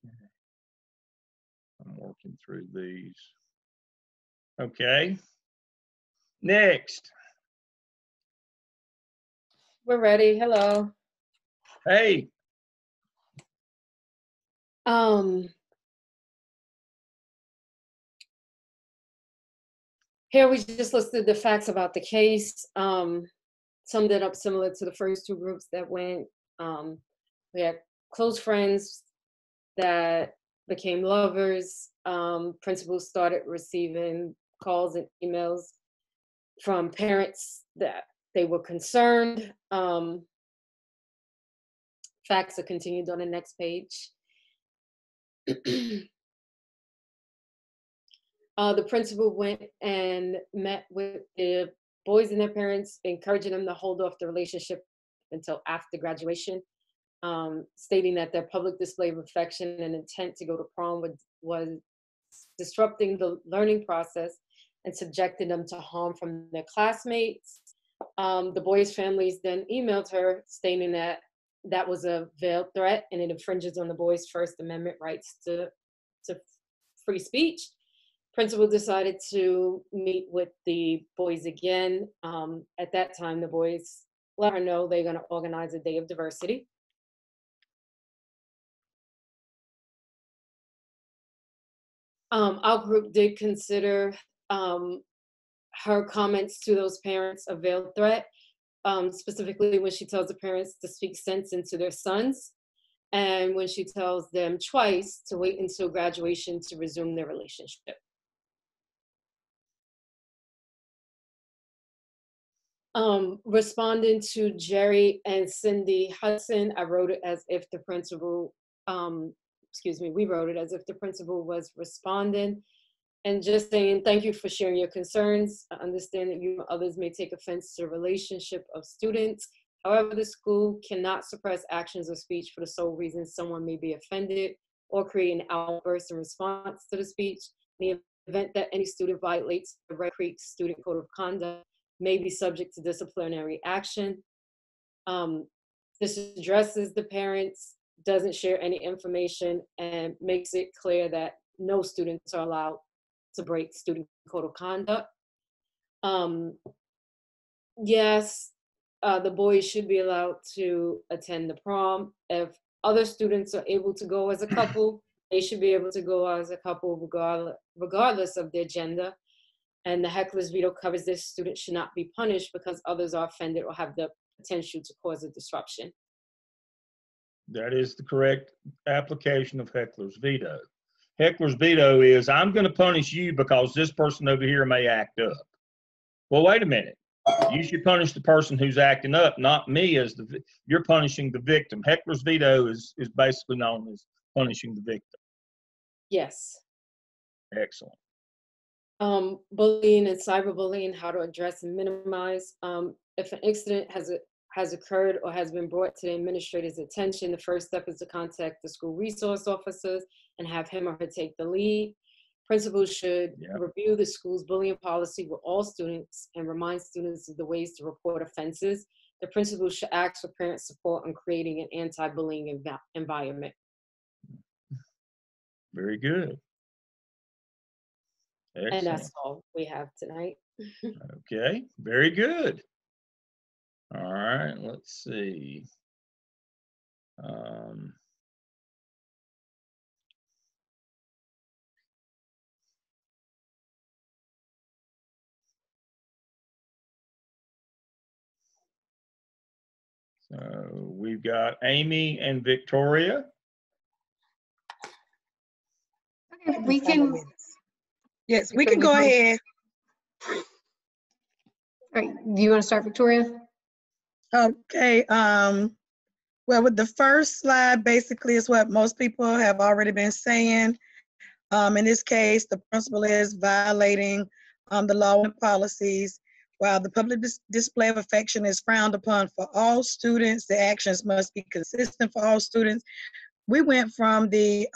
Okay. I'm working through these. Okay. Next. We're ready. Hello. Hey. Here we just listed the facts about the case. Summed it up similar to the first two groups that went. We had close friends that became lovers. Principals started receiving calls and emails from parents that they were concerned. Facts are continued on the next page. The principal went and met with the boys and their parents, encouraging them to hold off the relationship until after graduation, stating that their public display of affection and intent to go to prom was disrupting the learning process and subjecting them to harm from their classmates. The boys' families then emailed her stating that that was a veiled threat and it infringes on the boys' First Amendment rights to free speech. Principal decided to meet with the boys again. At that time, the boys let her know they're going to organize a day of diversity. Our group did consider her comments to those parents a veiled threat, specifically when she tells the parents to speak sense into their sons, and when she tells them twice to wait until graduation to resume their relationship. Responding to Jerry and Cindy Hudson, I wrote it as if the principal, we wrote it as if the principal was responding and just saying, thank you for sharing your concerns. I understand that you and others may take offense to the relationship of students. However, the school cannot suppress actions or speech for the sole reason someone may be offended or create an outburst in response to the speech. In the event that any student violates the Red Creek Student Code of Conduct, may be subject to disciplinary action. This addresses the parents, doesn't share any information, and makes it clear that no students are allowed to break Student Code of Conduct. Yes, the boys should be allowed to attend the prom. If other students are able to go as a couple, they should be able to go as a couple regardless of their gender. And the heckler's veto covers this: students should not be punished because others are offended or have the potential to cause a disruption. That is the correct application of heckler's veto. Heckler's veto is, I'm going to punish you because this person over here may act up. Well, wait a minute. You should punish the person who's acting up, not me as you're punishing the victim. Heckler's veto is basically known as punishing the victim. Yes. Excellent. Bullying and cyberbullying, how to address and minimize. If an incident has occurred or has been brought to the administrator's attention, the first step is to contact the school resource officers and have him or her take the lead. Principals should review the school's bullying policy with all students and remind students of the ways to report offenses. The principal should ask for parent support on creating an anti-bullying environment. Very good. Excellent. And that's all we have tonight. Okay, very good. All right, let's see. So we've got Amy and Victoria. Okay, we can. Yes, we can go ahead. All right, do you want to start, Victoria? Okay, well, with the first slide, basically is what most people have already been saying. In this case, the principal is violating the law and policies. While the public display of affection is frowned upon for all students, the actions must be consistent for all students. We went from the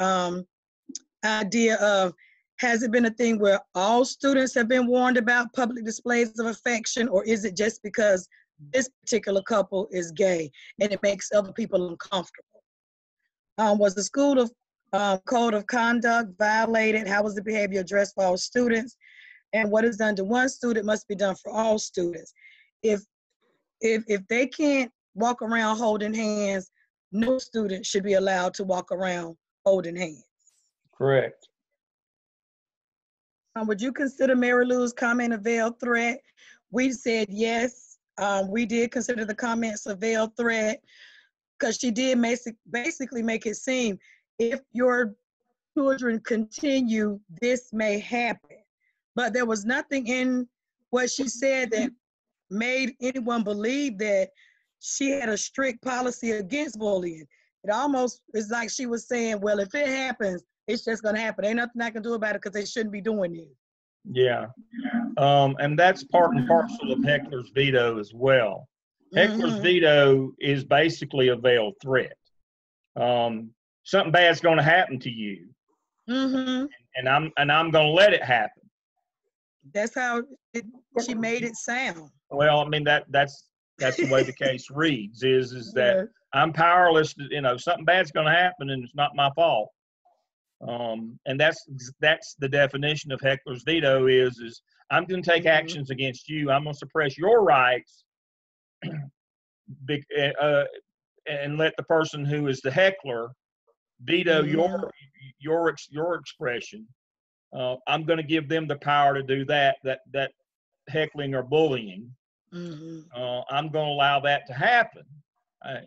idea of, has it been a thing where all students have been warned about public displays of affection, or is it just because this particular couple is gay and it makes other people uncomfortable? Was the school code of conduct violated? How was the behavior addressed for all students? And what is done to one student must be done for all students. If they can't walk around holding hands, no student should be allowed to walk around holding hands. Correct. Would you consider Mary Lou's comment a veiled threat? We said yes. We did consider the comments a veiled threat. because she did basically make it seem if your children continue, this may happen. But there was nothing in what she said that made anyone believe that she had a strict policy against bullying. It almost is like she was saying, well, if it happens, it's just going to happen. Ain't nothing I can do about it because they shouldn't be doing it. Yeah. And that's part and parcel of heckler's veto as well. Heckler's veto is basically a veiled threat. Something bad's going to happen to you, and I'm going to let it happen. That's how she made it sound. Well, I mean that's the way the case reads. Is that I'm powerless. Something bad's going to happen, and it's not my fault. And that's the definition of heckler's veto. Is I'm going to take actions against you. I'm going to suppress your rights. And let the person who is the heckler veto your expression. I'm going to give them the power to do that heckling or bullying. I'm going to allow that to happen,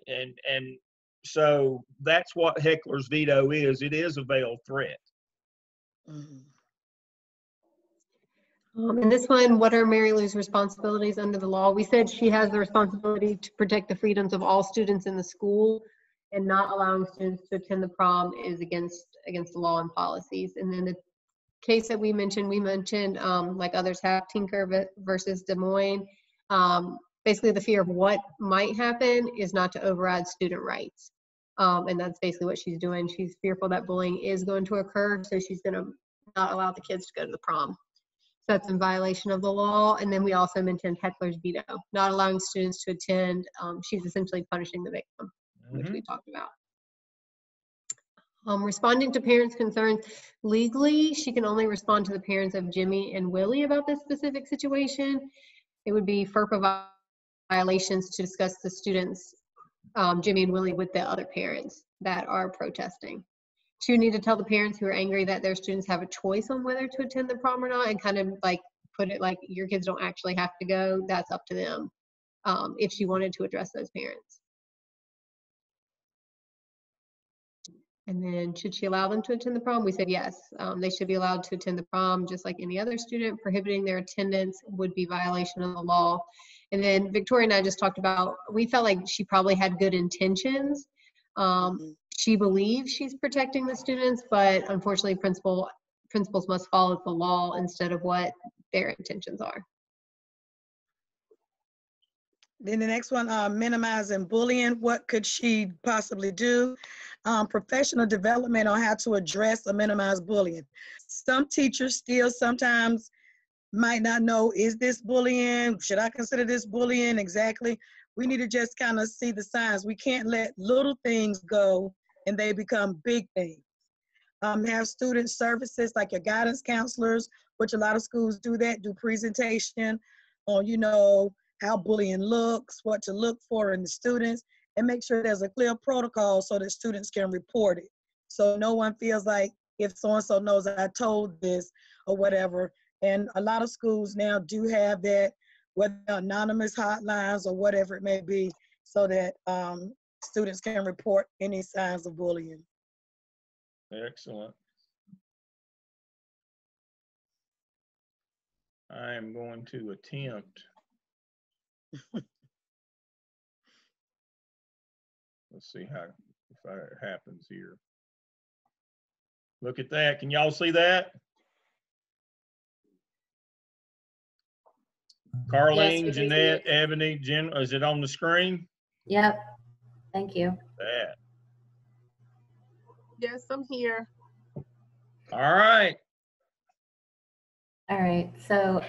and so that's what heckler's veto is. It is a veiled threat. In this one, what are Mary Lou's responsibilities under the law? We said she has the responsibility to protect the freedoms of all students in the school, and not allowing students to attend the prom is against the law and policies. And then the case that we mentioned, like others have, Tinker versus Des Moines. Basically, the fear of what might happen is not to override student rights. And that's basically what she's doing. She's fearful that bullying is going to occur, so she's going to not allow the kids to go to the prom. So that's in violation of the law. And then we also mentioned heckler's veto, not allowing students to attend. She's essentially punishing the victim, which we talked about. Responding to parents' concerns. Legally, she can only respond to the parents of Jimmy and Willie about this specific situation. It would be FERPA violations to discuss the students, Jimmy and Willie, with the other parents that are protesting. She would need to tell the parents who are angry that their students have a choice on whether to attend the prom or not, and kind of like put it like your kids don't actually have to go. That's up to them, if she wanted to address those parents. And then should she allow them to attend the prom? We said yes. They should be allowed to attend the prom just like any other student. Prohibiting their attendance would be violation of the law. And then Victoria and I just talked about, we felt like she probably had good intentions. She believes she's protecting the students, but unfortunately principals must follow the law instead of what their intentions are. Then the next one, minimizing bullying. What could she possibly do? Professional development on how to address or minimize bullying. Some teachers still sometimes might not know, is this bullying? Should I consider this bullying? Exactly. We need to just kind of see the signs. We can't let little things go and they become big things. Have student services like your guidance counselors, which a lot of schools do that, do presentation on, how bullying looks, what to look for in the students, and make sure there's a clear protocol so that students can report it. So no one feels like if so-and-so knows I told this or whatever. And a lot of schools now do have that, whether anonymous hotlines or whatever it may be, so that students can report any signs of bullying. Excellent. I am going to attempt. Let's see if it happens here. Look at that. Can y'all see that? Carlene, yes, Jeanette, Ebony, Jen, is it on the screen? Yep. Thank you. That. Yes, I'm here. All right. All right. So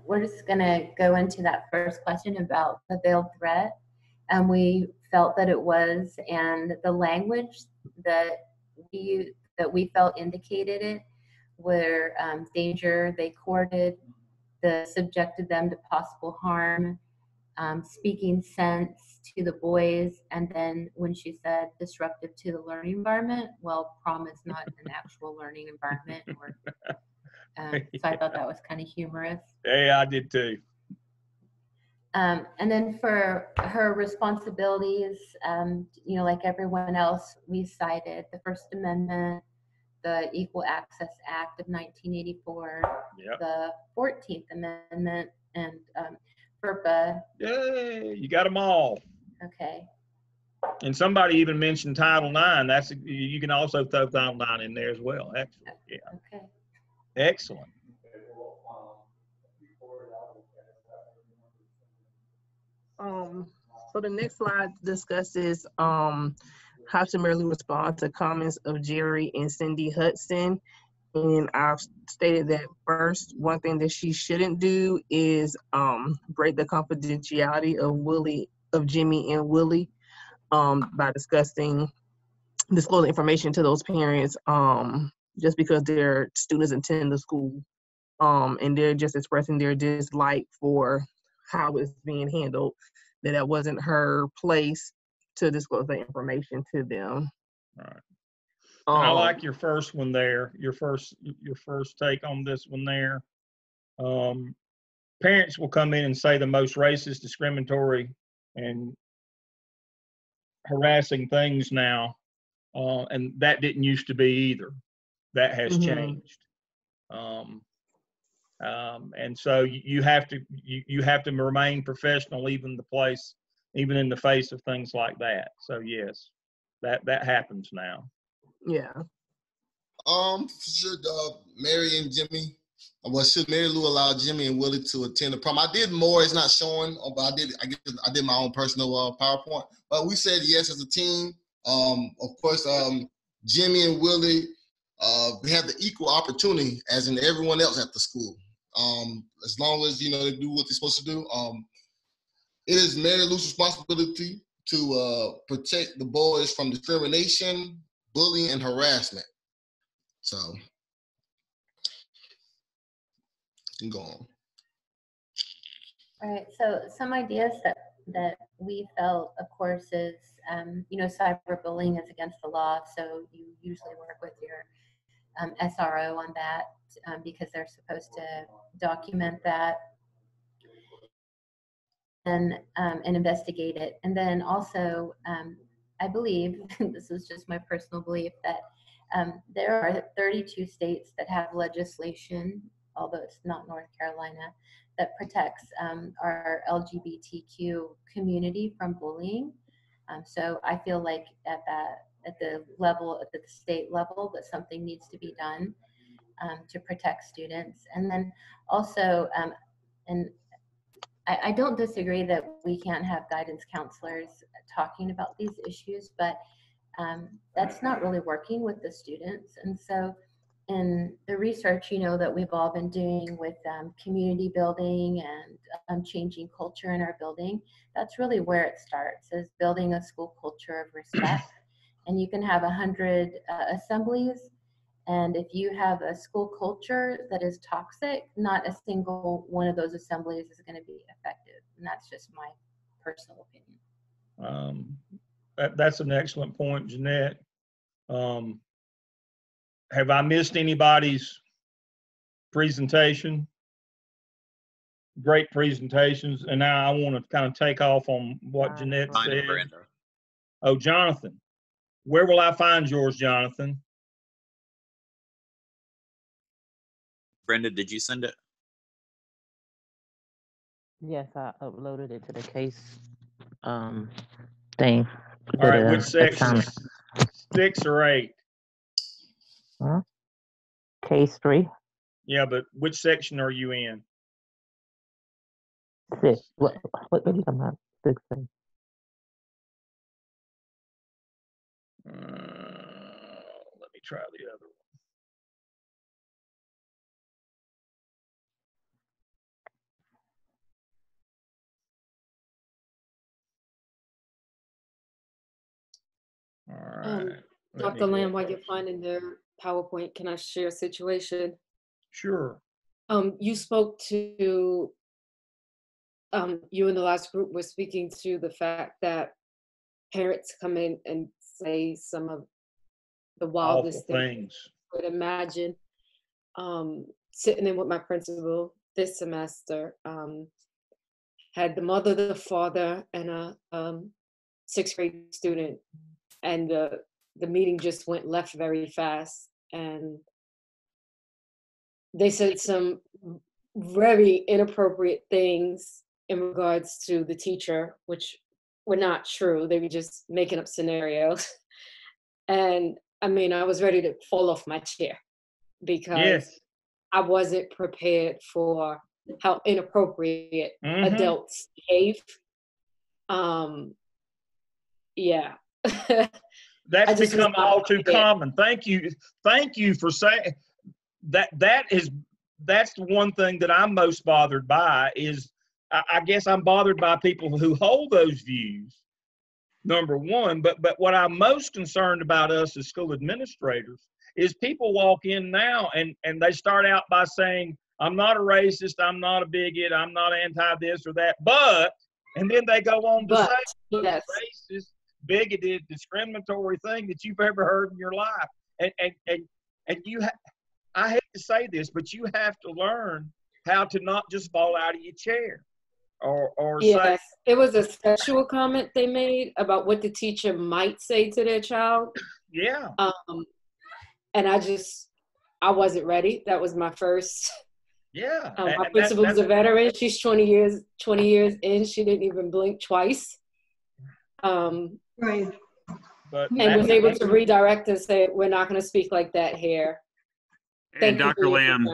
we're just going to go into that first question about the veiled threat. We felt that it was, and the language that we felt indicated it were danger. They courted, subjected them to possible harm, speaking sense to the boys, and then when she said disruptive to the learning environment, well, prom is not an actual learning environment. So I thought that was kind of humorous. Yeah, I did too. And then for her responsibilities, you know, like everyone else, we cited the First Amendment, the Equal Access Act of 1984, Yep. the 14th Amendment, and FERPA. Yay, you got them all. Okay. And somebody even mentioned Title IX. That's, you can also throw Title IX in there as well. Excellent. Yeah. Okay. Excellent. So the next slide discusses how to merely respond to comments of Jerry and Cindy Hudson. And I've stated that first, one thing that she shouldn't do is break the confidentiality of Jimmy and Willie by disclosing information to those parents just because their students attend the school and they're just expressing their dislike for how it's being handled, that wasn't her place to disclose that information to them. All right. And I like your first one there, your first take on this one there. Parents will come in and say the most racist, discriminatory, and harassing things now, and that didn't used to be either. That has changed. And so you have to remain professional, even in the face of things like that. So yes, that happens now. Yeah. Should Mary and Jimmy, well, should Mary Lou allow Jimmy and Willie to attend the prom? I did more. It's not showing, but I did my own personal PowerPoint. But we said yes as a team. Of course, Jimmy and Willie, they have the equal opportunity as in everyone else at the school. As long as they do what they're supposed to do. It is Mary Lou's responsibility to protect the boys from discrimination, bullying, and harassment. So, you can go on. All right, so some ideas that we felt, of course, is, cyberbullying is against the law, so you usually work with your SRO on that because they're supposed to document that and investigate it. And then also, I believe, this is just my personal belief, that there are 32 states that have legislation, although it's not North Carolina, that protects our LGBTQ community from bullying. So I feel like at the state level, that something needs to be done to protect students. And then also, and I don't disagree that we can't have guidance counselors talking about these issues, but that's not really working with the students. And so in the research, that we've all been doing with community building and changing culture in our building, that's really where it starts, is building a school culture of respect. And you can have 100 assemblies, and if you have a school culture that is toxic, not a single one of those assemblies is going to be effective. And that's just my personal opinion. That's an excellent point, Jeanette. Have I missed anybody's presentation? Great presentations. And now I want to kind of take off on what Jeanette said. Oh, Jonathan. Where will I find yours, Jonathan? Brenda, did you send it? Yes, I uploaded it to the case thing. All right, which section? 6 or 8? Huh? Case 3. Yeah, but which section are you in? 6. What are you talking about? 6. Let me try the other one. All right. Dr. Lamb, while you're finding their PowerPoint, can I share a situation? Sure. You spoke to, you and the last group were speaking to the fact that parents come in and say some of the wildest things. I could imagine sitting in with my principal this semester. had the mother, the father, and a 6th grade student, and the meeting just went left very fast, and they said some very inappropriate things in regards to the teacher, which were not true. They were just making up scenarios. And I mean, I was ready to fall off my chair because I wasn't prepared for how inappropriate adults behave. Yeah. That's become all too common. Thank you for saying that. That's the one thing that I'm most bothered by is I guess I'm bothered by people who hold those views, number one, but what I'm most concerned about us as school administrators is people walk in now and they start out by saying, I'm not a racist, I'm not a bigot, I'm not anti this or that, and then they go on to say the most racist, bigoted, discriminatory thing that you've ever heard in your life. And I hate to say this, but you have to learn how to not just fall out of your chair. Or yes, it was a sexual comment they made about what the teacher might say to their child. Yeah. And I wasn't ready. That was my first. Yeah. My principal was a veteran. She's 20 years in. She didn't even blink twice. Right. And was able to redirect and say, we're not going to speak like that here. And Dr. Lamb,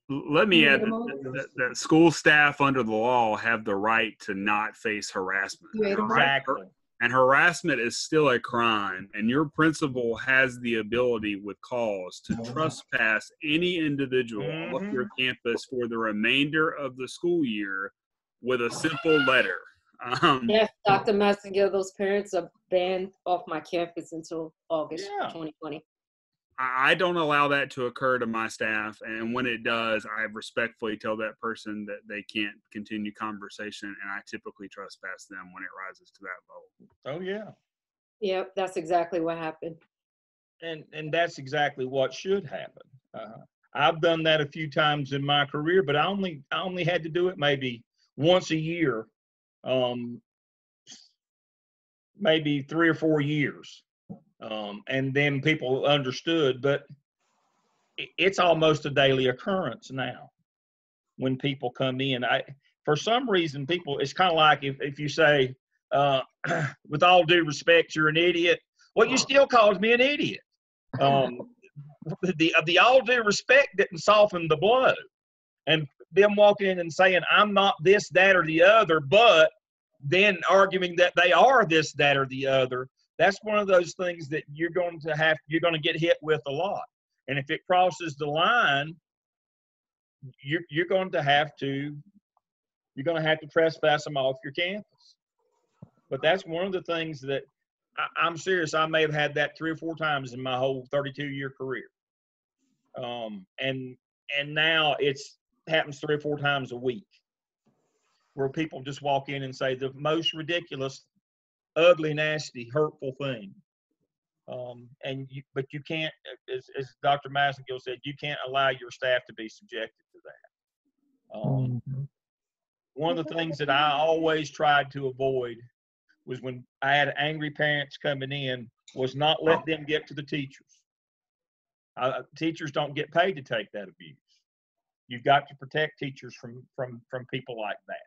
let me add that school staff under the law have the right to not face harassment. Exactly. And harassment is still a crime. And your principal has the ability with cause to trespass any individual off your campus for the remainder of the school year with a simple letter. Yes, Dr. Massengill, those parents are banned off my campus until August 2020. I don't allow that to occur to my staff, and when it does, I respectfully tell that person that they can't continue conversation, and I typically trespass them when it rises to that level. Oh yeah. Yep, that's exactly what happened. And that's exactly what should happen. I've done that a few times in my career, but I only had to do it maybe once a year, maybe 3 or 4 years. And then people understood, but it's almost a daily occurrence now when people come in. For some reason, it's kind of like if you say, with all due respect, you're an idiot. Well, you still called me an idiot. The all due respect didn't soften the blow. And them walking in and saying, I'm not this, that, or the other, but then arguing that they are this, that, or the other. That's one of those things that you're going to get hit with a lot. And if it crosses the line, you're going to have to trespass them off your campus. But that's one of the things that I'm serious. I may have had that 3 or 4 times in my whole 32-year career. And now it's happens 3 or 4 times a week where people just walk in and say the most ridiculous, ugly, nasty, hurtful thing. But you can't, as Dr. Massengill said, you can't allow your staff to be subjected to that. One of the things that I always tried to avoid was when I had angry parents coming in, was not let them get to the teachers. Teachers don't get paid to take that abuse. You've got to protect teachers from people like that.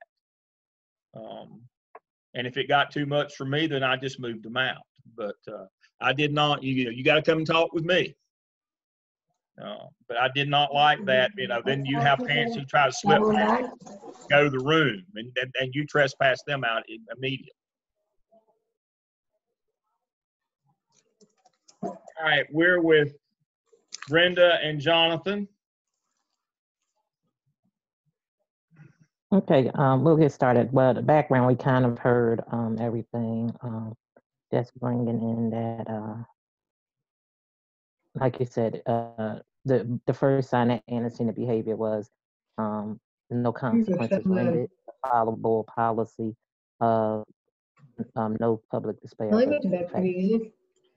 And if it got too much for me, then I just moved them out. But I did not. You got to come and talk with me. But I did not like that. Then you have parents who try to slip back, go to the room, and you trespass them out immediately. All right, we're with Brenda and Jonathan. Okay, we'll get started. Well, the background, we kind of heard everything. Just bringing in that, like you said, the first sign of antecedent behavior was no consequences rendered, followable policy of no public display of affection.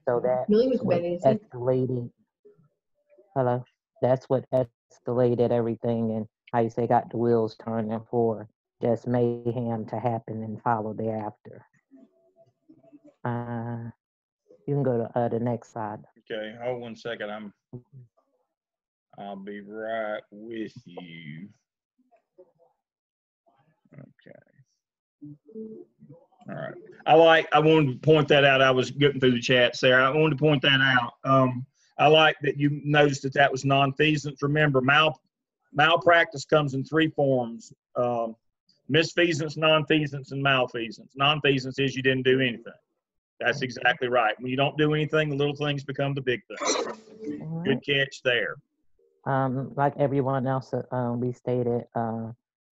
So that escalated. Hello, that's what escalated everything, and how you say, got the wheels turning for just mayhem to happen and follow thereafter. You can go to the next slide. Okay, hold 1 second. I'll be right with you. Okay. All right. I wanted to point that out. I was getting through the chat, Sarah. I wanted to point that out. I like that you noticed that was nonfeasance. Remember, malpractice comes in 3 forms: misfeasance, nonfeasance, and malfeasance. Nonfeasance is you didn't do anything. That's exactly right. When you don't do anything, the little things become the big things. Good catch there. Like everyone else, we stated,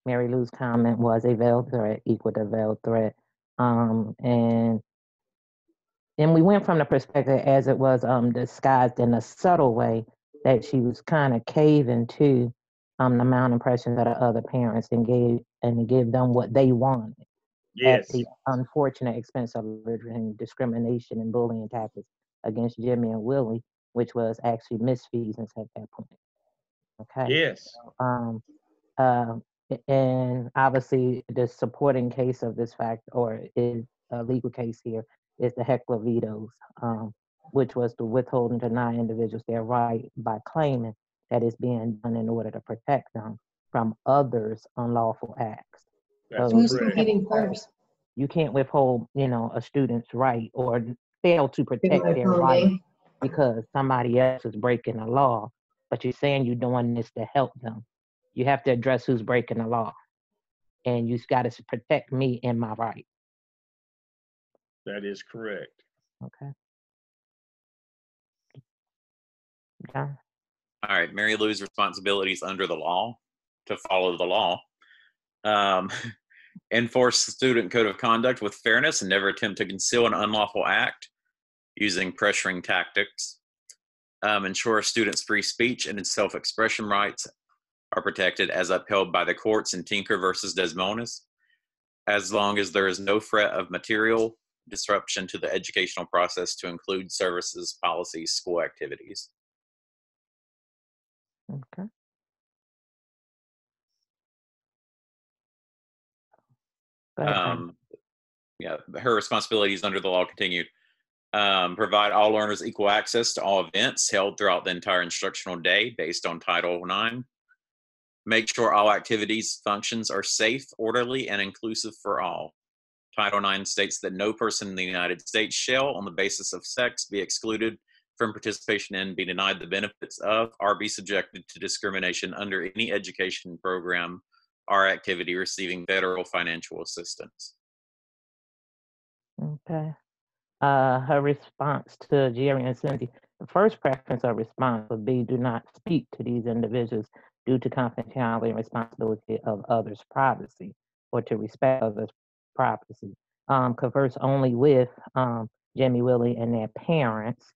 Mary Lou's comment was a veiled threat equal to veiled threat. And we went from the perspective as it was disguised in a subtle way that she was kind of caving to the impressions of the other parents and give them what they wanted. Yes. At the unfortunate expense of discrimination and bullying tactics against Jimmy and Willie, which was actually misfeasance at that point. Okay. Yes. And obviously, the supporting case of this fact, or is a legal case here, is the Heckler vetoes, which was to withhold and deny individuals their right by claiming that it's being done in order to protect them from others' unlawful acts. That's Who's competing first? You can't withhold, a student's right or fail to protect their right because somebody else is breaking the law, but you're saying you're doing this to help them. You have to address who's breaking the law, and you got to protect me and my right. That is correct. Okay. Okay. All right, Mary Lou's responsibilities under the law to follow the law. Enforce the student code of conduct with fairness and never attempt to conceal an unlawful act using pressuring tactics. Ensure students' free speech and self-expression rights are protected as upheld by the courts in Tinker versus Desmonis, as long as there is no threat of material disruption to the educational process to include services, policies, school activities. Okay. Yeah, her responsibilities under the law continued. Provide all learners equal access to all events held throughout the entire instructional day based on Title IX. Make sure all activities, functions are safe, orderly, and inclusive for all. Title IX states that no person in the United States shall, on the basis of sex, be excluded from participation in, be denied the benefits of, or be subjected to discrimination under any education program or activity receiving federal financial assistance. Okay. Her response to Jerry and Cindy, the first preference of response would be do not speak to these individuals due to confidentiality and responsibility of others' privacy or to respect others' privacy. Converse only with Jimmy, Willie, and their parents,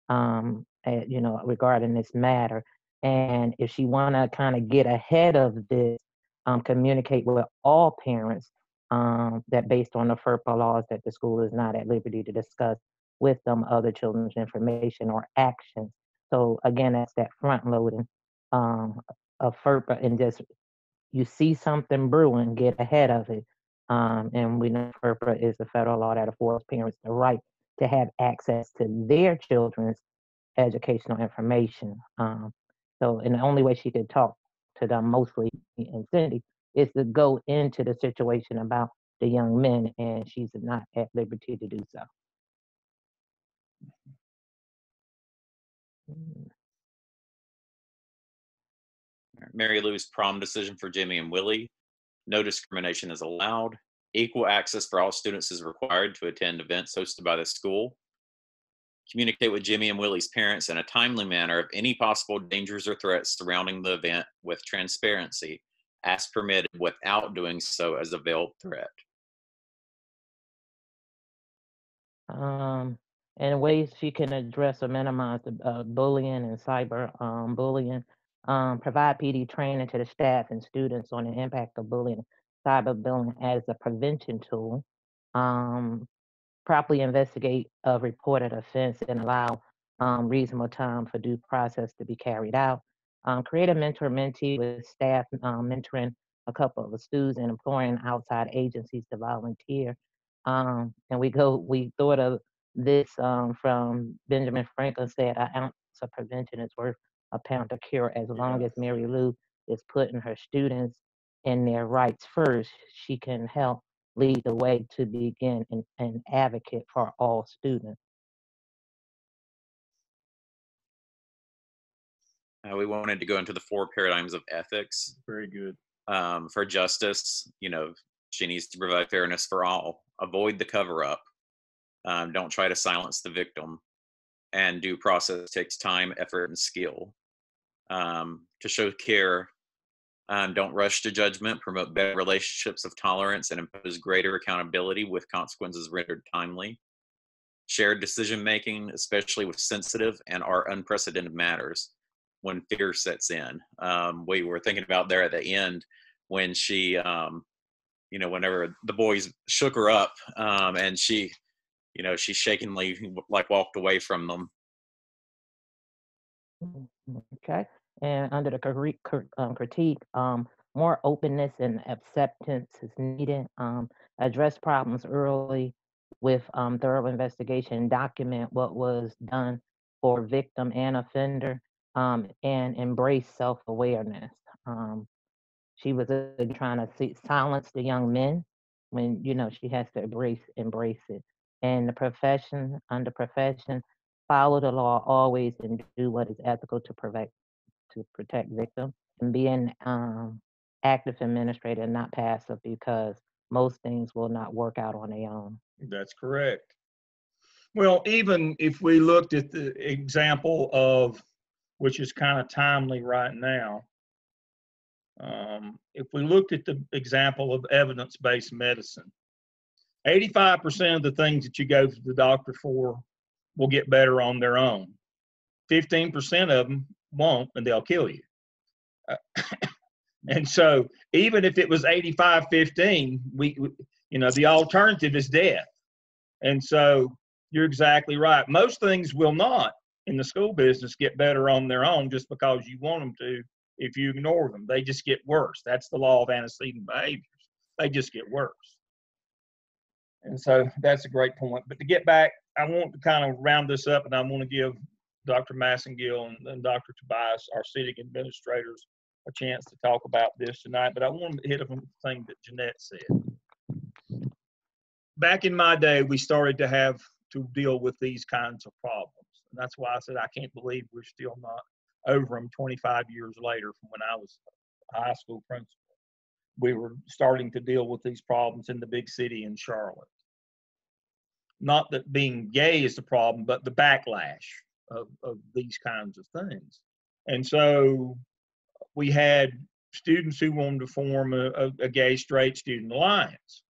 regarding this matter. And if she want to kind of get ahead of this, communicate with all parents that based on the FERPA laws that the school is not at liberty to discuss with them other children's information or actions. So again, that's that front loading of FERPA, and just you see something brewing, get ahead of it. And we know FERPA is the federal law that affords parents the right to have access to their children's educational information. And the only way she could talk to them, mostly and Cindy, is to go into the situation about the young men, and she's not at liberty to do so. Mary Lou's prom decision for Jimmy and Willie. No discrimination is allowed. Equal access for all students is required to attend events hosted by the school. Communicate with Jimmy and Willie's parents in a timely manner of any possible dangers or threats surrounding the event with transparency, as permitted, without doing so as a veiled threat. And ways she can address or minimize the bullying and cyber bullying. Provide PD training to the staff and students on the impact of bullying, cyberbullying as a prevention tool. Properly investigate a reported offense and allow reasonable time for due process to be carried out. create a mentor-mentee with staff mentoring a couple of the students and employing outside agencies to volunteer. And we thought of this from Benjamin Franklin said, "An ounce of prevention is worth a pound of cure." As long as Mary Lou is putting her students in their rights first, she can help lead the way to begin an advocate for all students. We wanted to go into the 4 paradigms of ethics. Very good. For justice, she needs to provide fairness for all. Avoid the cover-up. Don't try to silence the victim. And due process takes time, effort, and skill. To show care, don't rush to judgment. Promote better relationships of tolerance and impose greater accountability with consequences rendered timely. Shared decision-making, especially with sensitive and or unprecedented matters, when fear sets in. We were thinking about there at the end when she, whenever the boys shook her up, and she shakenly walked away from them. Okay. And under the critique, more openness and acceptance is needed. Address problems early with thorough investigation. Document what was done for victim and offender. And embrace self-awareness. She was trying to silence the young men when, she has to embrace it. And under profession, follow the law always and do what is ethical to protect victims, and be an active administrator, not passive, because most things will not work out on their own. That's correct. Well, even if we looked at the example of, which is kind of timely right now, if we looked at the example of evidence-based medicine, 85% of the things that you go to the doctor for will get better on their own. 15% of them won't, and they'll kill you. And so even if it was 85-15, the alternative is death. And so you're exactly right. Most things will not in the school business get better on their own just because you want them to. If you ignore them, they just get worse. That's the law of antecedent behaviors. They just get worse. And so that's a great point. But to get back, I want to kind of round this up, and I want to give Dr. Massengill and Dr. Tobias, our sitting administrators, a chance to talk about this tonight. But I want to hit on the thing that Jeanette said. Back in my day, we started to have to deal with these kinds of problems. And that's why I said I can't believe we're still not over them 25 years later from when I was a high school principal. We were starting to deal with these problems in the big city in Charlotte. Not that being gay is the problem, but the backlash of these kinds of things. And so we had students who wanted to form a gay straight student alliance.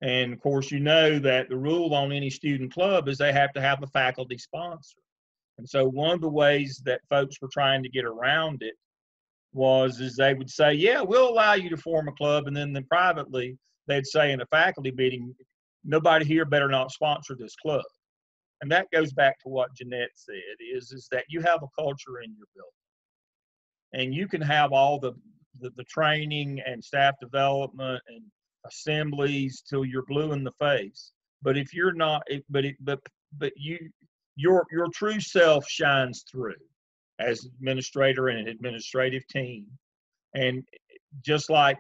And of course, you know that the rule on any student club is they have to have a faculty sponsor. And so one of the ways that folks were trying to get around it is they would say, yeah, we'll allow you to form a club. And then privately, they'd say in a faculty meeting, nobody here better not sponsor this club. And that goes back to what Jeanette said, is that you have a culture in your building. And you can have all the training and staff development and assemblies till you're blue in the face. But if you're not, your true self shines through as administrator and an administrative team. And just like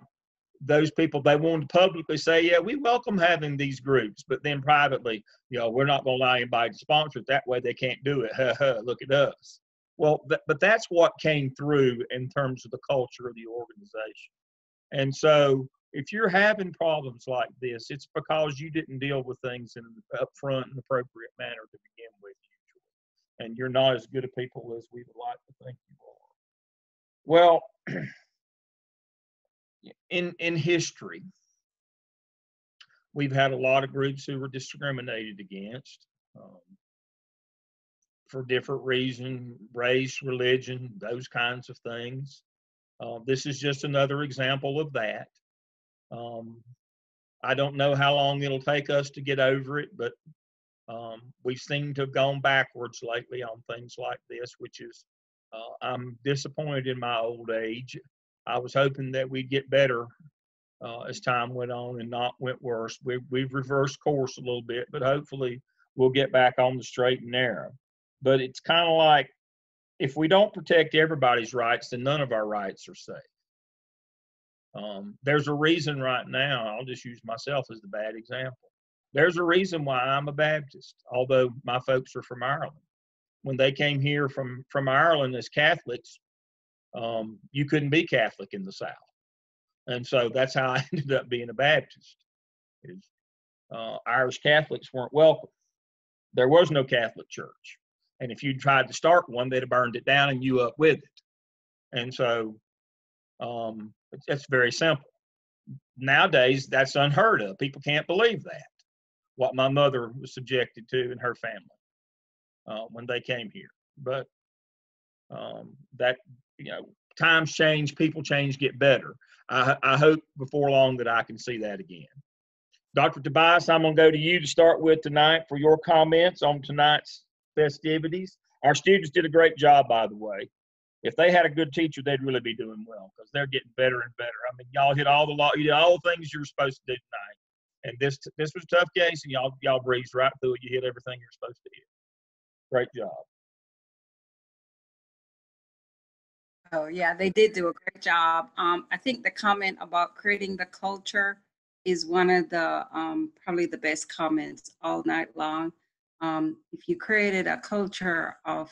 those people, they want to publicly say, yeah, we welcome having these groups, but then privately, we're not going to allow anybody to sponsor it. That way they can't do it. Look at us. Well, but that's what came through in terms of the culture of the organization. And so if you're having problems like this, it's because you didn't deal with things in an upfront and appropriate manner to begin with, usually. And you're not as good a people as we would like to think you are. Well, in history, we've had a lot of groups who were discriminated against for different reasons, race, religion, those kinds of things. This is just another example of that. I don't know how long it'll take us to get over it, but we seem to have gone backwards lately on things like this, which is I'm disappointed in my old age. I was hoping that we'd get better as time went on and not went worse. We've reversed course a little bit, but hopefully we'll get back on the straight and narrow. But it's kind of like, if we don't protect everybody's rights, then none of our rights are safe. There's a reason right now, I'll just use myself as the bad example. There's a reason why I'm a Baptist, although my folks are from Ireland. When they came here from Ireland as Catholics, you couldn't be Catholic in the South. And so that's how I ended up being a Baptist. Irish Catholics weren't welcome. There was no Catholic church. And if you tried to start one, they'd have burned it down and you up with it. And so it's very simple. Nowadays, that's unheard of. People can't believe that, what my mother was subjected to and her family when they came here. But that, times change, people change, get better. I hope before long that I can see that again. Dr. Tobias, I'm going to go to you to start with tonight for your comments on tonight's festivities. Our students did a great job, by the way. If they had a good teacher, they'd really be doing well, because they're getting better and better. I mean, y'all hit you did all the things you were supposed to do tonight. And this was a tough case, and y'all breezed right through it. You hit everything you're supposed to hit. Great job. Oh, yeah, they did do a great job. I think the comment about creating the culture is one of the probably the best comments all night long. If you created a culture of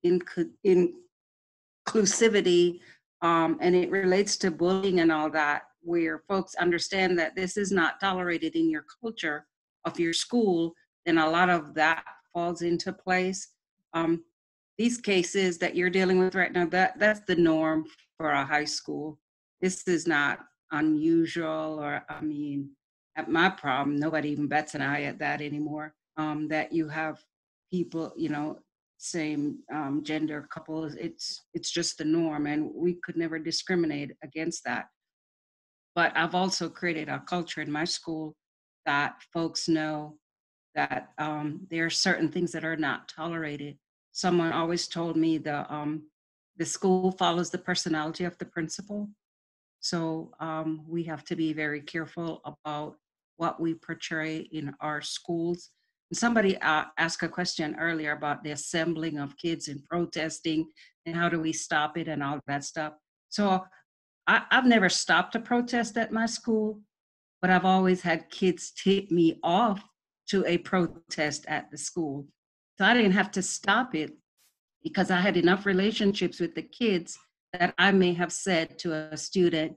inclusivity, and it relates to bullying and all that, where folks understand that this is not tolerated in your culture of your school, then a lot of that falls into place. These cases that you're dealing with right now, that's the norm for a high school. This is not unusual, or, I mean, at my prom, nobody even bats an eye at that anymore. That you have people, same gender couples, it's just the norm, and we could never discriminate against that. But I've also created a culture in my school that folks know that there are certain things that are not tolerated. Someone always told me the school follows the personality of the principal. So we have to be very careful about what we portray in our schools. And somebody asked a question earlier about the assembling of kids and protesting and how do we stop it and all that stuff. So I've never stopped a protest at my school, but I've always had kids tip me off to a protest at the school. So I didn't have to stop it, because I had enough relationships with the kids that I may have said to a student,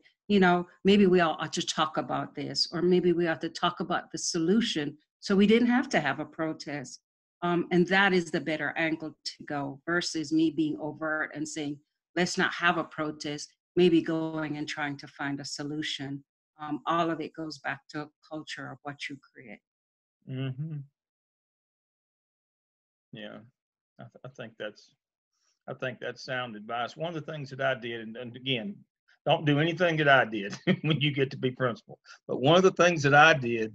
maybe we all ought to talk about this, or maybe we ought to talk about the solution. So we didn't have to have a protest. And that is the better angle to go, versus me being overt and saying, let's not have a protest, maybe going and trying to find a solution. All of it goes back to a culture of what you create. Mm-hmm. Yeah, I think that's sound advice. One of the things that I did, and again, don't do anything that I did when you get to be principal, but one of the things that I did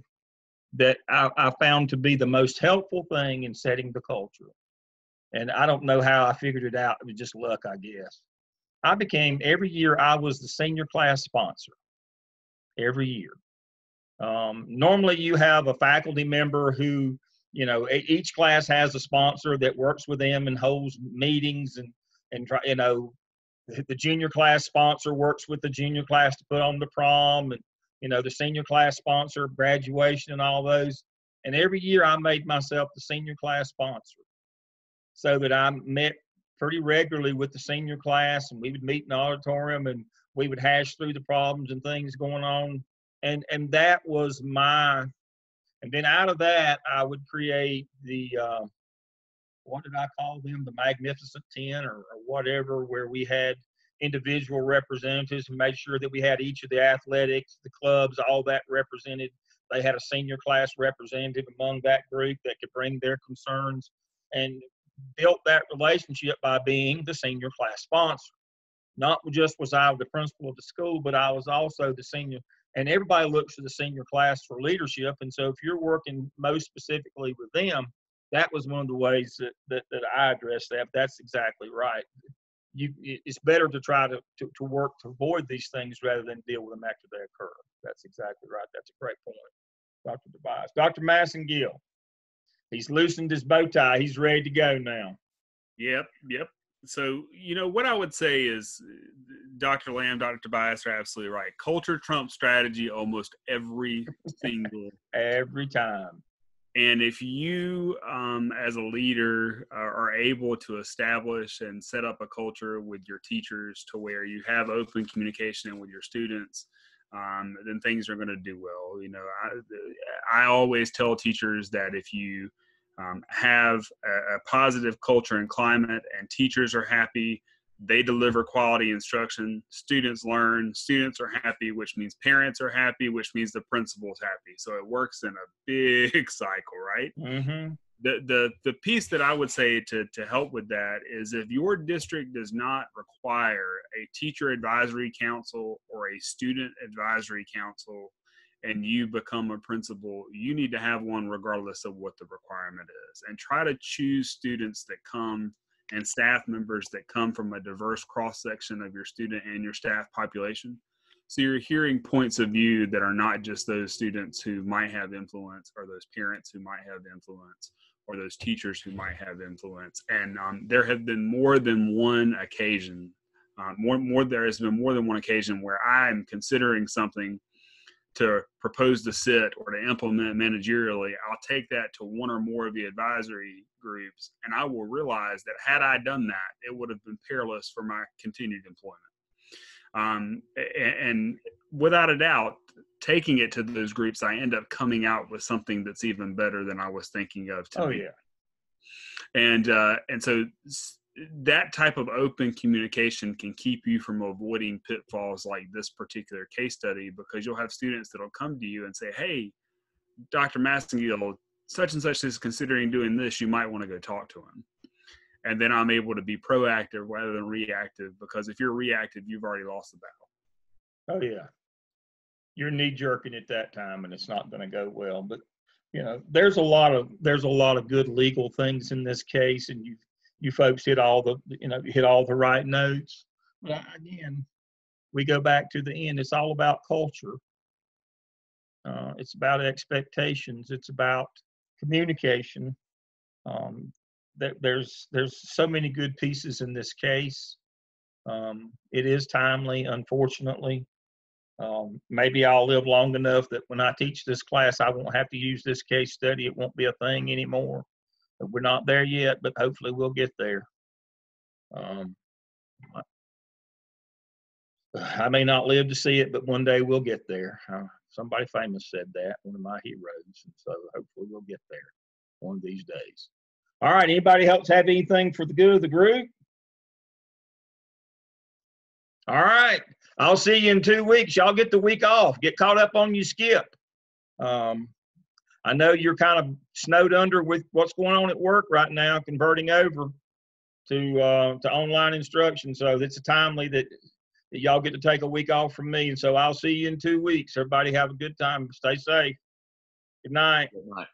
that I found to be the most helpful thing in setting the culture, and I don't know how I figured it out, it was just luck, I guess. Every year I was the senior class sponsor, every year. Normally you have a faculty member who, each class has a sponsor that works with them and holds meetings and try, the junior class sponsor works with the junior class to put on the prom, and, the senior class sponsor, graduation and all those. And every year I made myself the senior class sponsor, so that I met pretty regularly with the senior class, and we would meet in the auditorium and we would hash through the problems and things going on. And that was and then out of that, I would create the, what did I call them? The Magnificent 10 or whatever, where we had individual representatives and made sure that we had each of the athletics, the clubs, all that represented. They had a senior class representative among that group that could bring their concerns, and built that relationship by being the senior class sponsor. Not just was I the principal of the school, but I was also the senior. And everybody looks to the senior class for leadership. And so if you're working most specifically with them, that was one of the ways that I addressed that. That's exactly right. it's better to try to work to avoid these things rather than deal with them after they occur. That's exactly right. That's a great point, Dr. Tobias. Dr. Massengill, he's loosened his bow tie. He's ready to go now. Yep. So, what I would say is Dr. Lamb, Dr. Tobias are absolutely right. Culture trumps strategy almost every single every time. And if you, as a leader, are able to establish and set up a culture with your teachers to where you have open communication with your students, then things are going to do well. I always tell teachers that if you have a positive culture and climate and teachers are happy, they deliver quality instruction, students learn, students are happy, which means parents are happy, which means the principal's happy. So it works in a big cycle, right? Mm-hmm. The piece that I would say to help with that is if your district does not require a teacher advisory council or a student advisory council and you become a principal, you need to have one regardless of what the requirement is. And try to choose students that come and staff members that come from a diverse cross-section of your student and your staff population. So you're hearing points of view that are not just those students who might have influence or those parents who might have influence or those teachers who might have influence. And there have been more than one occasion, there has been more than one occasion where I'm considering something to propose to sit or to implement managerially. I'll take that to one or more of the advisory groups, and I will realize that had I done that, it would have been perilous for my continued employment. And without a doubt, taking it to those groups, I end up coming out with something that's even better than I was thinking of. Yeah. And so that type of open communication can keep you from avoiding pitfalls like this particular case study, because you'll have students that'll come to you and say, hey, Dr. Massengill, such and such is considering doing this. You might want to go talk to him. And then I'm able to be proactive rather than reactive, because if you're reactive, you've already lost the battle. Oh yeah. You're knee jerking at that time and it's not going to go well. But there's a lot of good legal things in this case, and you folks hit all the right notes. But again, we go back to the end. It's all about culture. It's about expectations. It's about communication. There's so many good pieces in this case. It is timely, unfortunately. Maybe I'll live long enough that when I teach this class, I won't have to use this case study. It won't be a thing anymore. But we're not there yet, but hopefully we'll get there. I may not live to see it, but one day we'll get there. Somebody famous said that, one of my heroes. And so hopefully we'll get there one of these days. All right, anybody else have anything for the good of the group? All right, I'll see you in 2 weeks. Y'all get the week off. Get caught up on your skip. I know you're kind of snowed under with what's going on at work right now, converting over to online instruction. So it's timely that y'all get to take a week off from me. And so I'll see you in 2 weeks. Everybody have a good time. Stay safe. Good night. Good night.